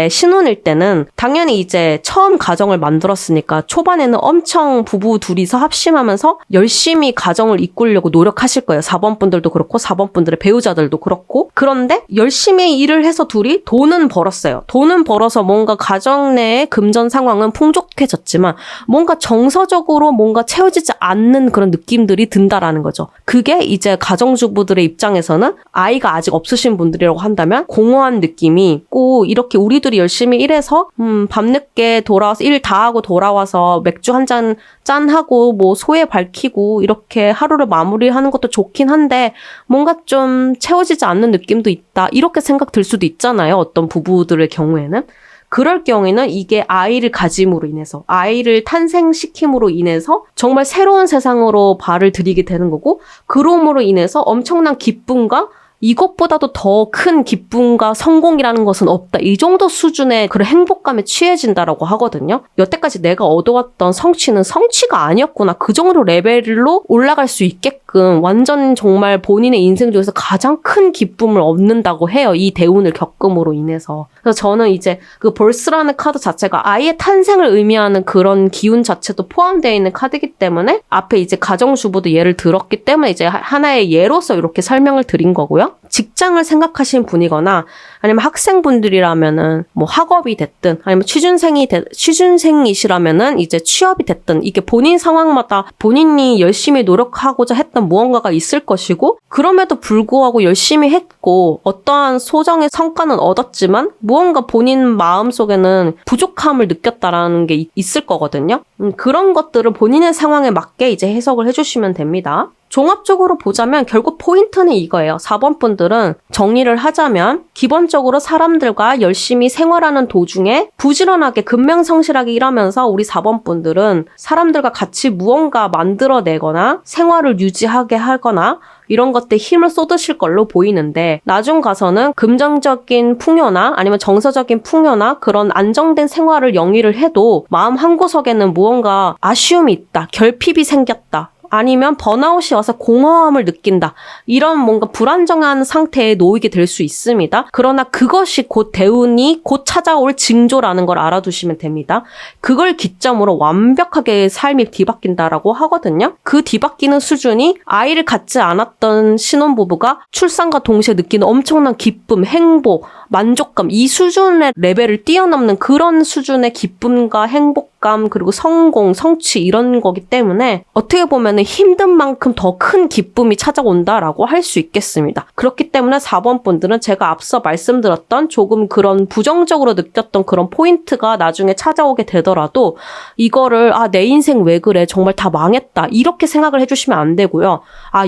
신혼일 때는 당연히 이제 처음 가정을 만들었으니까 초반에는 엄청 부부 둘이서 합심하면서 열심히 가정을 이끌려고 노력하실 거예요. 4번 분들도 그렇고 4번 분들의 배우자들도 그렇고. 그런데 열심히 일을 해서 둘이 돈은 벌었어요. 돈은 벌어서 뭔가 가정 내에 금전 상황은 풍족해졌지만 뭔가 정서적으로 뭔가 채워지지 않는 그런 느낌들이 든다라는 거죠. 그게 이제 가정주부들의 입장에서는 아이가 아직 없으신 분들이라고 한다면 공허한 느낌이 있고 이렇게 우리들이 열심히 일해서 밤늦게 돌아와서 일 다 하고 돌아와서 맥주 한 잔 짠하고 뭐 소회 밝히고 이렇게 하루를 마무리하는 것도 좋긴 한데 뭔가 좀 채워지지 않는 느낌도 있다. 이렇게 생각 들 수도 있잖아요. 어떤 부부들의 경우에는. 그럴 경우에는 이게 아이를 가짐으로 인해서 아이를 탄생시킴으로 인해서 정말 새로운 세상으로 발을 들이게 되는 거고 그럼으로 인해서 엄청난 기쁨과 이것보다도 더 큰 기쁨과 성공이라는 것은 없다. 이 정도 수준의 그런 행복감에 취해진다라고 하거든요. 여태까지 내가 얻어왔던 성취는 성취가 아니었구나. 그 정도 레벨로 올라갈 수 있게끔 완전 정말 본인의 인생 중에서 가장 큰 기쁨을 얻는다고 해요. 이 대운을 겪음으로 인해서. 그래서 저는 이제 그 벌스라는 카드 자체가 아이의 탄생을 의미하는 그런 기운 자체도 포함되어 있는 카드이기 때문에 앞에 이제 가정주부도 예를 들었기 때문에 이제 하나의 예로서 이렇게 설명을 드린 거고요. 직장을 생각하시는 분이거나 아니면 학생분들이라면은 뭐 학업이 됐든 아니면 취준생이시라면은 이제 취업이 됐든 이게 본인 상황마다 본인이 열심히 노력하고자 했던 무언가가 있을 것이고 그럼에도 불구하고 열심히 했고 어떠한 소정의 성과는 얻었지만 무언가 본인 마음속에는 부족함을 느꼈다라는 게 있을 거거든요. 그런 것들을 본인의 상황에 맞게 이제 해석을 해주시면 됩니다. 종합적으로 보자면 결국 포인트는 이거예요. 4번 분들은 정리를 하자면 기본적으로 사람들과 열심히 생활하는 도중에 부지런하게 근명성실하게 일하면서 우리 4번 분들은 사람들과 같이 무언가 만들어내거나 생활을 유지하게 하거나 이런 것들 힘을 쏟으실 걸로 보이는데 나중 가서는 금전적인 풍요나 아니면 정서적인 풍요나 그런 안정된 생활을 영위를 해도 마음 한구석에는 무언가 아쉬움이 있다. 결핍이 생겼다. 아니면 번아웃이 와서 공허함을 느낀다. 이런 뭔가 불안정한 상태에 놓이게 될 수 있습니다. 그러나 그것이 곧 대운이 곧 찾아올 징조라는 걸 알아두시면 됩니다. 그걸 기점으로 완벽하게 삶이 뒤바뀐다라고 하거든요. 그 뒤바뀌는 수준이 아이를 갖지 않았던 신혼부부가 출산과 동시에 느끼는 엄청난 기쁨, 행복, 만족감, 이 수준의 레벨을 뛰어넘는 그런 수준의 기쁨과 행복감 그리고 성공, 성취 이런 거기 때문에 어떻게 보면 힘든 만큼 더 큰 기쁨이 찾아온다라고 할 수 있겠습니다. 그렇기 때문에 4번 분들은 제가 앞서 말씀드렸던 조금 그런 부정적으로 느꼈던 그런 포인트가 나중에 찾아오게 되더라도 이거를 내 인생 왜 그래? 정말 다 망했다. 이렇게 생각을 해주시면 안 되고요.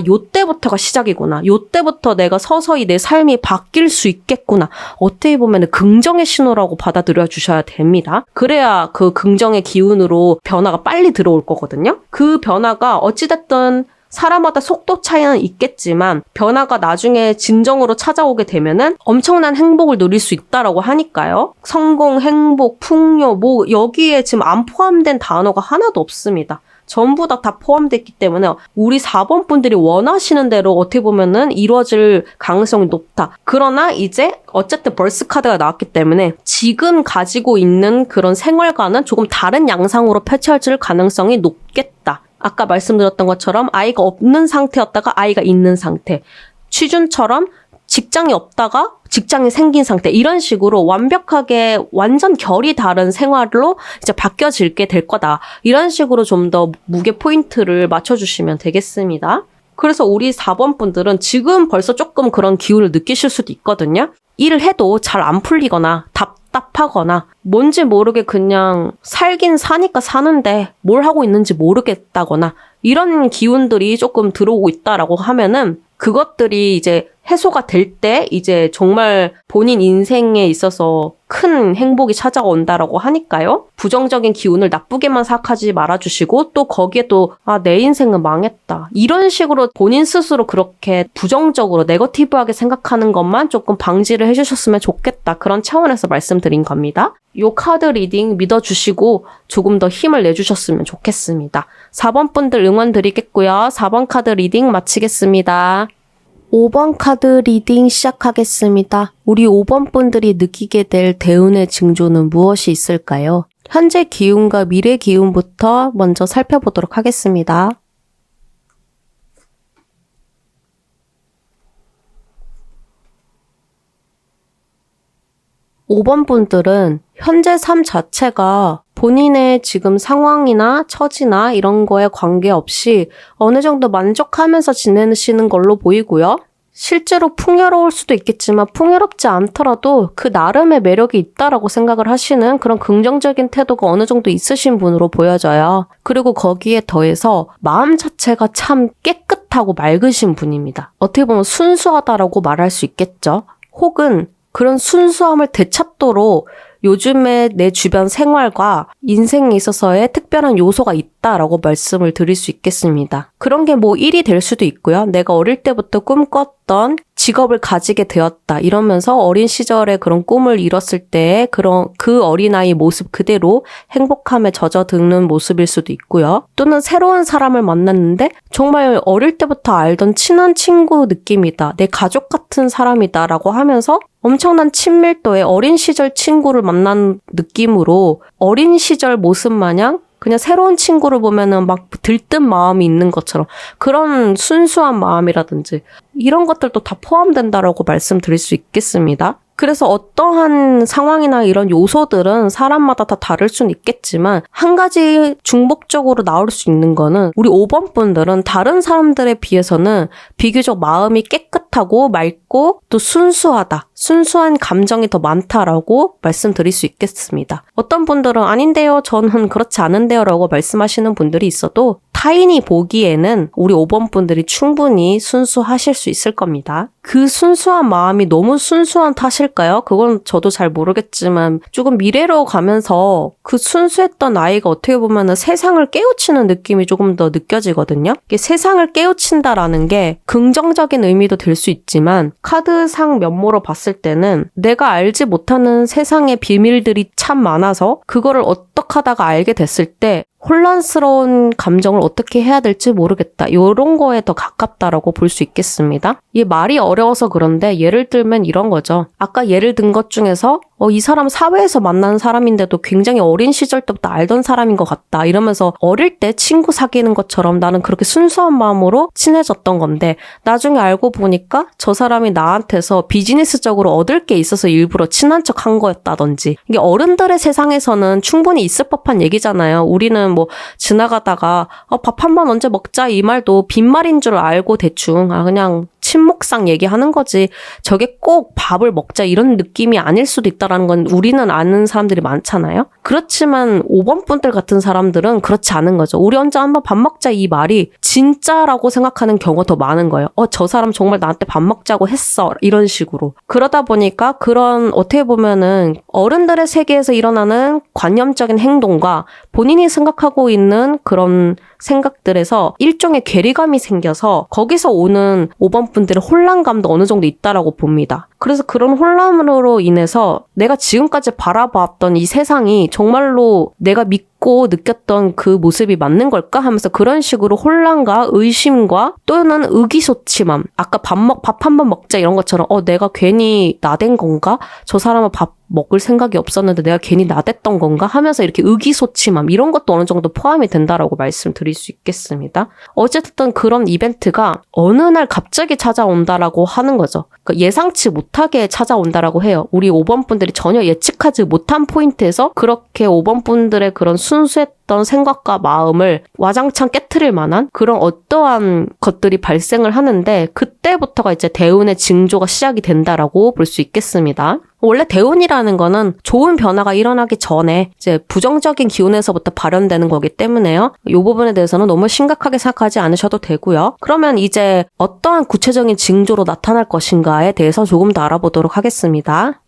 요때부터가 시작이구나. 요때부터 내가 서서히 내 삶이 바뀔 수 있겠구나. 어떻게 보면 긍정의 신호라고 받아들여 주셔야 됩니다. 그래야 그 긍정의 기운으로 변화가 빨리 들어올 거거든요. 그 변화가 어찌됐든 사람마다 속도 차이는 있겠지만 변화가 나중에 진정으로 찾아오게 되면은 엄청난 행복을 누릴 수 있다라고 하니까요. 성공, 행복, 풍요 뭐 여기에 지금 안 포함된 단어가 하나도 없습니다. 전부 다 포함됐기 때문에 우리 4번 분들이 원하시는 대로 어떻게 보면은 이루어질 가능성이 높다. 그러나 이제 어쨌든 벌스 카드가 나왔기 때문에 지금 가지고 있는 그런 생활과는 조금 다른 양상으로 펼쳐질 가능성이 높겠다. 아까 말씀드렸던 것처럼 아이가 없는 상태였다가 아이가 있는 상태. 취준처럼 직장이 없다가 직장이 생긴 상태. 이런 식으로 완벽하게 완전 결이 다른 생활로 이제 바뀌어질게 될 거다. 이런 식으로 좀 더 무게 포인트를 맞춰주시면 되겠습니다. 그래서 우리 4번 분들은 지금 벌써 조금 그런 기운을 느끼실 수도 있거든요. 일을 해도 잘 안 풀리거나 답답하거나 뭔지 모르게 그냥 살긴 사니까 사는데 뭘 하고 있는지 모르겠다거나 이런 기운들이 조금 들어오고 있다라고 하면은 그것들이 이제 해소가 될 때 이제 정말 본인 인생에 있어서 큰 행복이 찾아온다라고 하니까요. 부정적인 기운을 나쁘게만 생각하지 말아주시고 또 거기에 또 내 인생은 망했다. 이런 식으로 본인 스스로 그렇게 부정적으로 네거티브하게 생각하는 것만 조금 방지를 해주셨으면 좋겠다. 그런 차원에서 말씀드린 겁니다. 요 카드 리딩 믿어주시고 조금 더 힘을 내주셨으면 좋겠습니다. 4번 분들 응원 드리겠고요. 4번 카드 리딩 마치겠습니다. 5번 카드 리딩 시작하겠습니다. 우리 5번 분들이 느끼게 될 대운의 징조는 무엇이 있을까요? 현재 기운과 미래 기운부터 먼저 살펴보도록 하겠습니다. 5번 분들은 현재 삶 자체가 본인의 지금 상황이나 처지나 이런 거에 관계없이 어느 정도 만족하면서 지내시는 걸로 보이고요. 실제로 풍요로울 수도 있겠지만 풍요롭지 않더라도 그 나름의 매력이 있다라고 생각을 하시는 그런 긍정적인 태도가 어느 정도 있으신 분으로 보여져요. 그리고 거기에 더해서 마음 자체가 참 깨끗하고 맑으신 분입니다. 어떻게 보면 순수하다라고 말할 수 있겠죠. 혹은 그런 순수함을 되찾도록 요즘에 내 주변 생활과 인생에 있어서의 특별한 요소가 있다라고 말씀을 드릴 수 있겠습니다. 그런 게 뭐 일이 될 수도 있고요. 내가 어릴 때부터 꿈꿨던 직업을 가지게 되었다. 이러면서 어린 시절에 그런 꿈을 이뤘을 때 그 어린아이 모습 그대로 행복함에 젖어드는 모습일 수도 있고요. 또는 새로운 사람을 만났는데 정말 어릴 때부터 알던 친한 친구 느낌이다. 내 가족 같은 사람이다 라고 하면서 엄청난 친밀도의 어린 시절 친구를 만난 느낌으로 어린 시절 모습 마냥 그냥 새로운 친구를 보면은 막 들뜬 마음이 있는 것처럼 그런 순수한 마음이라든지 이런 것들도 다 포함된다라고 말씀드릴 수 있겠습니다. 그래서 어떠한 상황이나 이런 요소들은 사람마다 다 다를 수는 있겠지만 한 가지 중복적으로 나올 수 있는 거는 우리 5번 분들은 다른 사람들에 비해서는 비교적 마음이 깨끗하고 맑고 또 순수하다. 순수한 감정이 더 많다라고 말씀드릴 수 있겠습니다. 어떤 분들은 아닌데요, 저는 그렇지 않은데요 라고 말씀하시는 분들이 있어도 타인이 보기에는 우리 5번 분들이 충분히 순수하실 수 있을 겁니다. 그 순수한 마음이 너무 순수한 탓일까요? 그건 저도 잘 모르겠지만 조금 미래로 가면서 그 순수했던 아이가 어떻게 보면 세상을 깨우치는 느낌이 조금 더 느껴지거든요. 이게 세상을 깨우친다라는 게 긍정적인 의미도 될 수 있지만 카드상 면모로 봤을 때는 내가 알지 못하는 세상의 비밀들이 참 많아서 그거를 어떻게 하다가 알게 됐을 때 혼란스러운 감정을 어떻게 해야 될지 모르겠다. 이런 거에 더 가깝다라고 볼 수 있겠습니다. 이 말이 어려워서 그런데 예를 들면 이런 거죠. 아까 예를 든 것 중에서 이 사람 사회에서 만난 사람인데도 굉장히 어린 시절 때부터 알던 사람인 것 같다. 이러면서 어릴 때 친구 사귀는 것처럼 나는 그렇게 순수한 마음으로 친해졌던 건데 나중에 알고 보니까 저 사람이 나한테서 비즈니스적으로 얻을 게 있어서 일부러 친한 척 한 거였다든지 이게 어른들의 세상에서는 충분히 있을 법한 얘기잖아요. 우리는 뭐 지나가다가 밥 한 번 언제 먹자 이 말도 빈말인 줄 알고 대충 그냥 친목상 얘기하는 거지 저게 꼭 밥을 먹자 이런 느낌이 아닐 수도 있다라는 건 우리는 아는 사람들이 많잖아요. 그렇지만 5번 분들 같은 사람들은 그렇지 않은 거죠. 우리 언제 한번 밥 먹자 이 말이 진짜라고 생각하는 경우가 더 많은 거예요. 저 사람 정말 나한테 밥 먹자고 했어 이런 식으로. 그러다 보니까 그런 어떻게 보면은 어른들의 세계에서 일어나는 관념적인 행동과 본인이 생각하고 있는 그런 생각들에서 일종의 괴리감이 생겨서 거기서 오는 5번 분들의 혼란감도 어느 정도 있다라고 봅니다. 그래서 그런 혼란으로 인해서 내가 지금까지 바라봤던 이 세상이 정말로 내가 믿고 느꼈던 그 모습이 맞는 걸까 하면서 그런 식으로 혼란과 의심과 또는 의기소침함 아까 밥 한 번 먹자 이런 것처럼 내가 괜히 나댄 건가? 저 사람은 밥 먹을 생각이 없었는데 내가 괜히 나댔던 건가? 하면서 이렇게 의기소침함 이런 것도 어느 정도 포함이 된다라고 말씀드릴 수 있겠습니다. 어쨌든 그런 이벤트가 어느 날 갑자기 찾아온다라고 하는 거죠. 그러니까 예상치 못하게 찾아온다라고 해요. 우리 5번 분들이 전혀 예측하지 못한 포인트에서 그렇게 5번 분들의 그런 순수했던 생각과 마음을 와장창 깨트릴 만한 그런 어떠한 것들이 발생을 하는데 그때부터가 이제 대운의 징조가 시작이 된다라고 볼 수 있겠습니다. 원래 대운이라는 거는 좋은 변화가 일어나기 전에 이제 부정적인 기운에서부터 발현되는 거기 때문에요. 이 부분에 대해서는 너무 심각하게 생각하지 않으셔도 되고요. 그러면 이제 어떠한 구체적인 징조로 나타날 것인가에 대해서 조금 더 알아보도록 하겠습니다.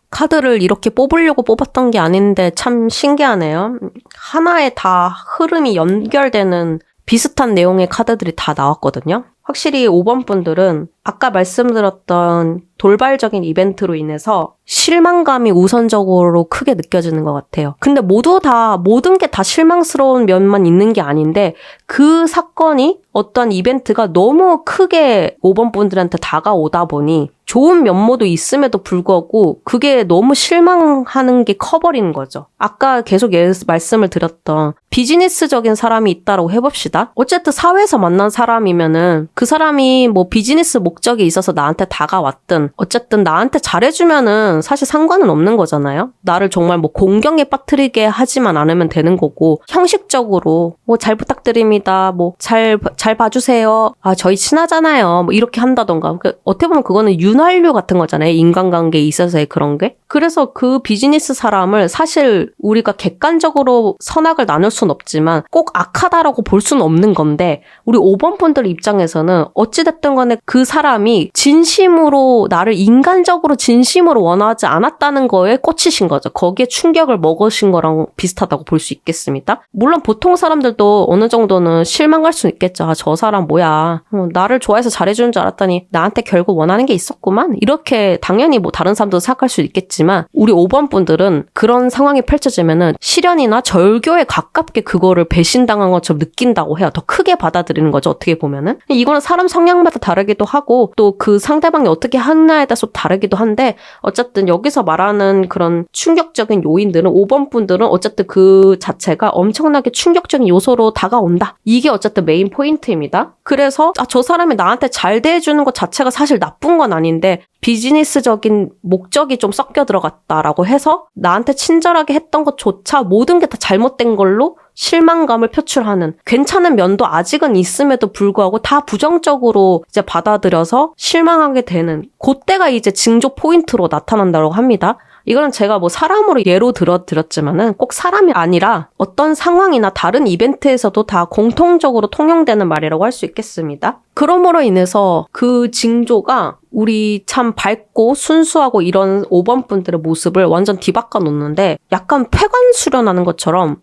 카드를 이렇게 뽑으려고 뽑았던 게 아닌데 참 신기하네요. 하나에 다 흐름이 연결되는 비슷한 내용의 카드들이 다 나왔거든요. 확실히 5번 분들은 아까 말씀드렸던 돌발적인 이벤트로 인해서 실망감이 우선적으로 크게 느껴지는 것 같아요. 근데 모든 게 다 실망스러운 면만 있는 게 아닌데 그 사건이 어떤 이벤트가 너무 크게 5번 분들한테 다가오다 보니 좋은 면모도 있음에도 불구하고 그게 너무 실망하는 게 커버리는 거죠. 아까 계속 말씀을 드렸던 비즈니스적인 사람이 있다라고 해봅시다. 어쨌든 사회에서 만난 사람이면은 그 사람이 뭐 비즈니스 목적이 있어서 나한테 다가왔든 어쨌든 나한테 잘해주면은 사실 상관은 없는 거잖아요. 나를 정말 뭐 공경에 빠뜨리게 하지만 않으면 되는 거고 형식적으로 뭐 잘 부탁드립니다. 뭐 잘 봐주세요. 저희 친하잖아요. 뭐 이렇게 한다던가. 어떻게 보면 그거는 윤활유 같은 거잖아요. 인간관계에 있어서의 그런 게. 그래서 그 비즈니스 사람을 사실 우리가 객관적으로 선악을 나눌 순 없지만 꼭 악하다라고 볼 수는 없는 건데 우리 5번 분들 입장에서는 어찌됐든 간에 그 사람이 진심으로 나를 인간적으로 진심으로 원하지 않았다는 거에 꽂히신 거죠. 거기에 충격을 먹으신 거랑 비슷하다고 볼 수 있겠습니다. 물론 보통 사람들도 어느 정도는 실망할 수 있겠죠. 아, 저 사람 뭐야. 나를 좋아해서 잘해주는 줄 알았더니 나한테 결국 원하는 게 있었구만. 이렇게 당연히 뭐 다른 사람도 생각할 수 있겠지만 우리 5번 분들은 그런 상황이 펼쳐지면은 시련이나 절교에 가깝게 그거를 배신당한 것처럼 느낀다고 해요. 더 크게 받아들이는 거죠. 어떻게 보면은. 이거는 사람 성향마다 다르기도 하고 또 그 상대방이 어떻게 하느냐에 따라서 다르기도 한데 어쨌든 여기서 말하는 그런 충격적인 요인들은 5번 분들은 어쨌든 그 자체가 엄청나게 충격적인 요소로 다가온다. 이게 어쨌든 메인 포인트입니다. 그래서 저 사람이 나한테 잘 대해주는 것 자체가 사실 나쁜 건 아닌데 비즈니스적인 목적이 좀 섞여 들어갔다라고 해서 나한테 친절하게 했던 것조차 모든 게 다 잘못된 걸로 실망감을 표출하는 괜찮은 면도 아직은 있음에도 불구하고 다 부정적으로 이제 받아들여서 실망하게 되는 그때가 이제 징조 포인트로 나타난다고 합니다. 이거는 제가 뭐 사람으로 예로 들었지만은 꼭 사람이 아니라 어떤 상황이나 다른 이벤트에서도 다 공통적으로 통용되는 말이라고 할 수 있겠습니다. 그러므로 인해서 그 징조가 우리 참 밝고 순수하고 이런 5번 분들의 모습을 완전 뒤바꿔 놓는데 약간 폐관 수련하는 것처럼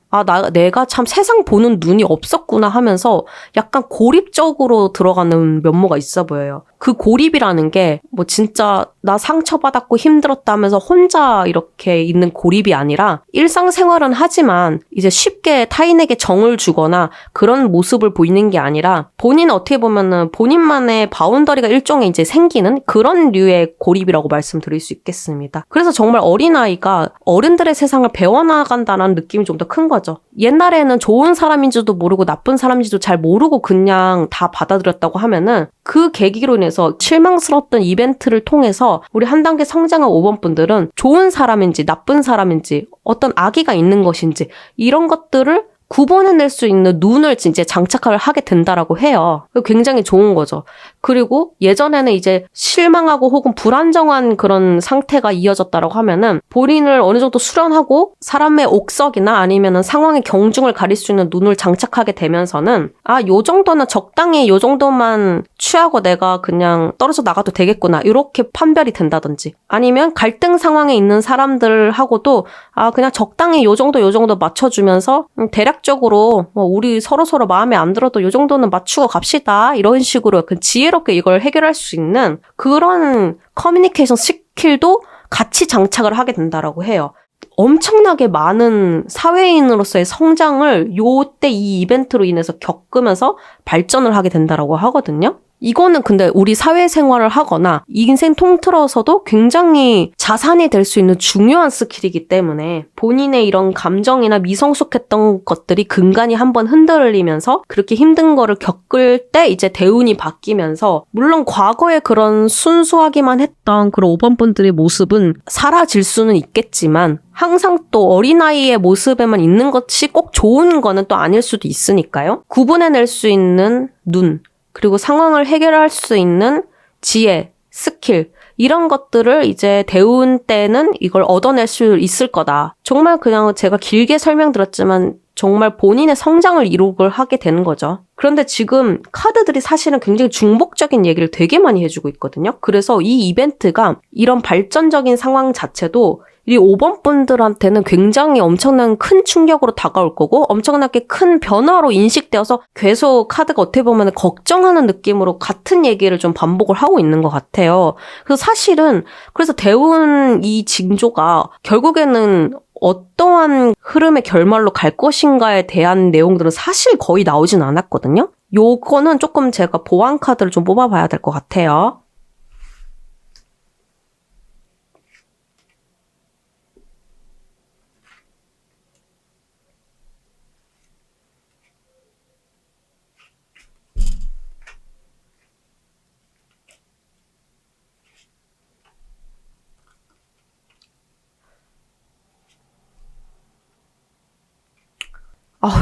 내가 참 세상 보는 눈이 없었구나 하면서 약간 고립적으로 들어가는 면모가 있어 보여요. 그 고립이라는 게 뭐 진짜 나 상처받았고 힘들었다면서 혼자 이렇게 있는 고립이 아니라 일상생활은 하지만 이제 쉽게 타인에게 정을 주거나 그런 모습을 보이는 게 아니라 본인 어떻게 보면은 본인만의 바운더리가 일종의 이제 생기는 그런 류의 고립이라고 말씀드릴 수 있겠습니다. 그래서 정말 어린아이가 어른들의 세상을 배워나간다는 느낌이 좀 더 큰 거죠. 옛날에는 좋은 사람인지도 모르고 나쁜 사람인지도 잘 모르고 그냥 다 받아들였다고 하면은 그 계기로 인해서 실망스러웠던 이벤트를 통해서 우리 한 단계 성장한 5번 분들은 좋은 사람인지 나쁜 사람인지 어떤 악의가 있는 것인지 이런 것들을 구분해낼 수 있는 눈을 진짜 장착을 하게 된다라고 해요. 굉장히 좋은 거죠. 그리고 예전에는 이제 실망하고 혹은 불안정한 그런 상태가 이어졌다라고 하면은 본인을 어느 정도 수련하고 사람의 옥석이나 아니면은 상황의 경중을 가릴 수 있는 눈을 장착하게 되면서는 요 정도는 적당히 요 정도만 취하고 내가 그냥 떨어져 나가도 되겠구나 이렇게 판별이 된다든지 아니면 갈등 상황에 있는 사람들하고도 그냥 적당히 요 정도 맞춰주면서 대략적으로 우리 서로 마음에 안 들어도 요 정도는 맞추고 갑시다 이런 식으로 지혜롭게 이걸 해결할 수 있는 그런 커뮤니케이션 스킬도 같이 장착을 하게 된다라고 해요. 엄청나게 많은 사회인으로서의 성장을 요때 이 이벤트로 인해서 겪으면서 발전을 하게 된다라고 하거든요. 이거는 근데 우리 사회생활을 하거나 인생 통틀어서도 굉장히 자산이 될 수 있는 중요한 스킬이기 때문에 본인의 이런 감정이나 미성숙했던 것들이 근간이 한번 흔들리면서 그렇게 힘든 거를 겪을 때 이제 대운이 바뀌면서 물론 과거에 그런 순수하기만 했던 그런 5번 분들의 모습은 사라질 수는 있겠지만 항상 또 어린아이의 모습에만 있는 것이 꼭 좋은 거는 또 아닐 수도 있으니까요. 구분해낼 수 있는 눈 그리고 상황을 해결할 수 있는 지혜, 스킬 이런 것들을 이제 대운 때는 이걸 얻어낼 수 있을 거다. 정말 그냥 제가 길게 설명드렸지만 정말 본인의 성장을 이룩을 하게 되는 거죠. 그런데 지금 카드들이 사실은 굉장히 중복적인 얘기를 되게 많이 해주고 있거든요. 그래서 이 이벤트가 이런 발전적인 상황 자체도 이 5번 분들한테는 굉장히 엄청난 큰 충격으로 다가올 거고 엄청나게 큰 변화로 인식되어서 계속 카드가 어떻게 보면 걱정하는 느낌으로 같은 얘기를 좀 반복을 하고 있는 것 같아요. 그래서 사실은 그래서 대운 이 징조가 결국에는 어떠한 흐름의 결말로 갈 것인가에 대한 내용들은 사실 거의 나오진 않았거든요. 요거는 조금 제가 보완 카드를 좀 뽑아봐야 될 것 같아요.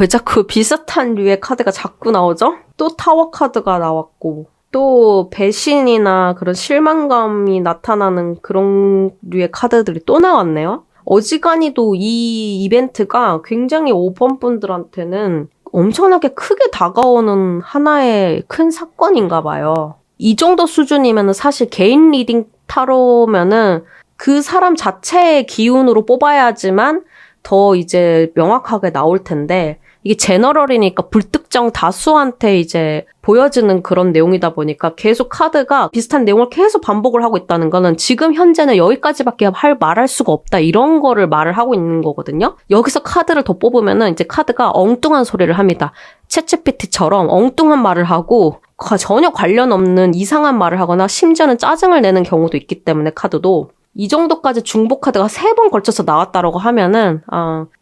왜 자꾸 비슷한 류의 카드가 자꾸 나오죠? 또 타워 카드가 나왔고 또 배신이나 그런 실망감이 나타나는 그런 류의 카드들이 또 나왔네요. 어지간히도 이 이벤트가 굉장히 5번 분들한테는 엄청나게 크게 다가오는 하나의 큰 사건인가 봐요. 이 정도 수준이면 사실 개인 리딩 타로면은 그 사람 자체의 기운으로 뽑아야지만 더 이제 명확하게 나올 텐데, 이게 제너럴이니까 불특정 다수한테 이제 보여지는 그런 내용이다 보니까 계속 카드가 비슷한 내용을 계속 반복을 하고 있다는 거는 지금 현재는 여기까지밖에 말할 수가 없다, 이런 거를 말을 하고 있는 거거든요. 여기서 카드를 더 뽑으면은 이제 카드가 엉뚱한 소리를 합니다. 챗GPT처럼 엉뚱한 말을 하고 전혀 관련 없는 이상한 말을 하거나 심지어는 짜증을 내는 경우도 있기 때문에 카드도 이 정도까지 중복 카드가 3번 걸쳐서 나왔다라고 하면은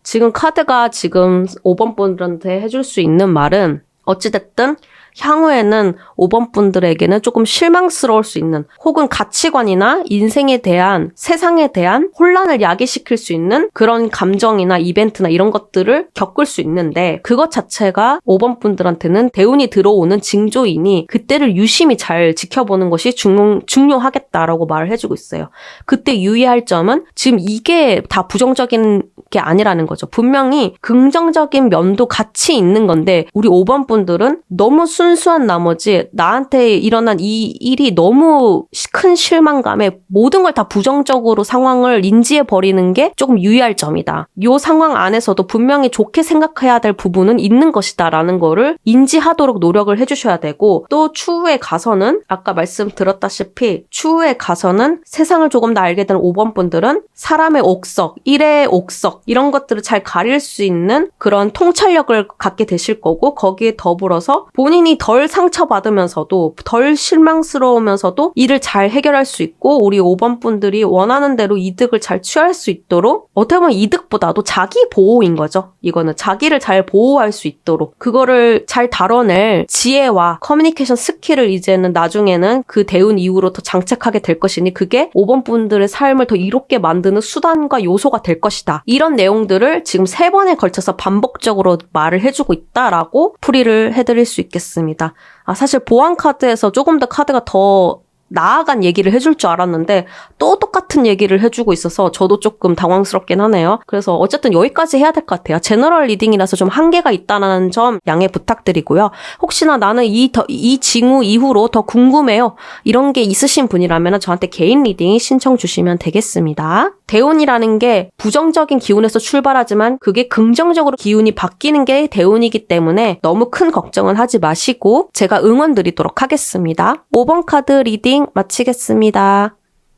지금 카드가 지금 5번 분들한테 해줄 수 있는 말은 어찌됐든 향후에는 5번 분들에게는 조금 실망스러울 수 있는, 혹은 가치관이나 인생에 대한, 세상에 대한 혼란을 야기시킬 수 있는 그런 감정이나 이벤트나 이런 것들을 겪을 수 있는데, 그것 자체가 5번 분들한테는 대운이 들어오는 징조이니 그때를 유심히 잘 지켜보는 것이 중요하겠다라고 말을 해주고 있어요. 그때 유의할 점은 지금 이게 다 부정적인 게 아니라는 거죠. 분명히 긍정적인 면도 같이 있는 건데, 우리 5번 분들은 너무 순수한 나머지 나한테 일어난 이 일이 너무 큰 실망감에 모든 걸 다 부정적으로 상황을 인지해버리는 게 조금 유의할 점이다. 이 상황 안에서도 분명히 좋게 생각해야 될 부분은 있는 것이다 라는 거를 인지하도록 노력을 해주셔야 되고, 또 추후에 가서는 아까 말씀드렸다시피 추후에 가서는 세상을 조금 더 알게 된 5번 분들은 사람의 옥석, 일의 옥석 이런 것들을 잘 가릴 수 있는 그런 통찰력을 갖게 되실 거고, 거기에 더불어서 본인이 덜 상처받으면서도 덜 실망스러우면서도 일을 잘 해결할 수 있고, 우리 5번 분들이 원하는 대로 이득을 잘 취할 수 있도록, 어떻게 보면 이득보다도 자기 보호인 거죠. 이거는 자기를 잘 보호할 수 있도록 그거를 잘 다뤄낼 지혜와 커뮤니케이션 스킬을 이제는 나중에는 그 대운 이후로 더 장착하게 될 것이니 그게 5번 분들의 삶을 더 이롭게 만드는 수단과 요소가 될 것이다. 이런 내용들을 지금 3번에 걸쳐서 반복적으로 말을 해주고 있다라고 풀이를 해드릴 수 있겠습니다. 사실 보안 카드에서 조금 더 카드가 더 나아간 얘기를 해줄 줄 알았는데 또 똑같은 얘기를 해주고 있어서 저도 조금 당황스럽긴 하네요. 그래서 어쨌든 여기까지 해야 될 것 같아요. 제너럴 리딩이라서 좀 한계가 있다는 점 양해 부탁드리고요. 혹시나 나는 이 징후 이후로 더 궁금해요, 이런 게 있으신 분이라면 저한테 개인 리딩 신청 주시면 되겠습니다. 대운이라는 게 부정적인 기운에서 출발하지만 그게 긍정적으로 기운이 바뀌는 게 대운이기 때문에 너무 큰 걱정은 하지 마시고 제가 응원 드리도록 하겠습니다. 5번 카드 리딩 마치겠습니다.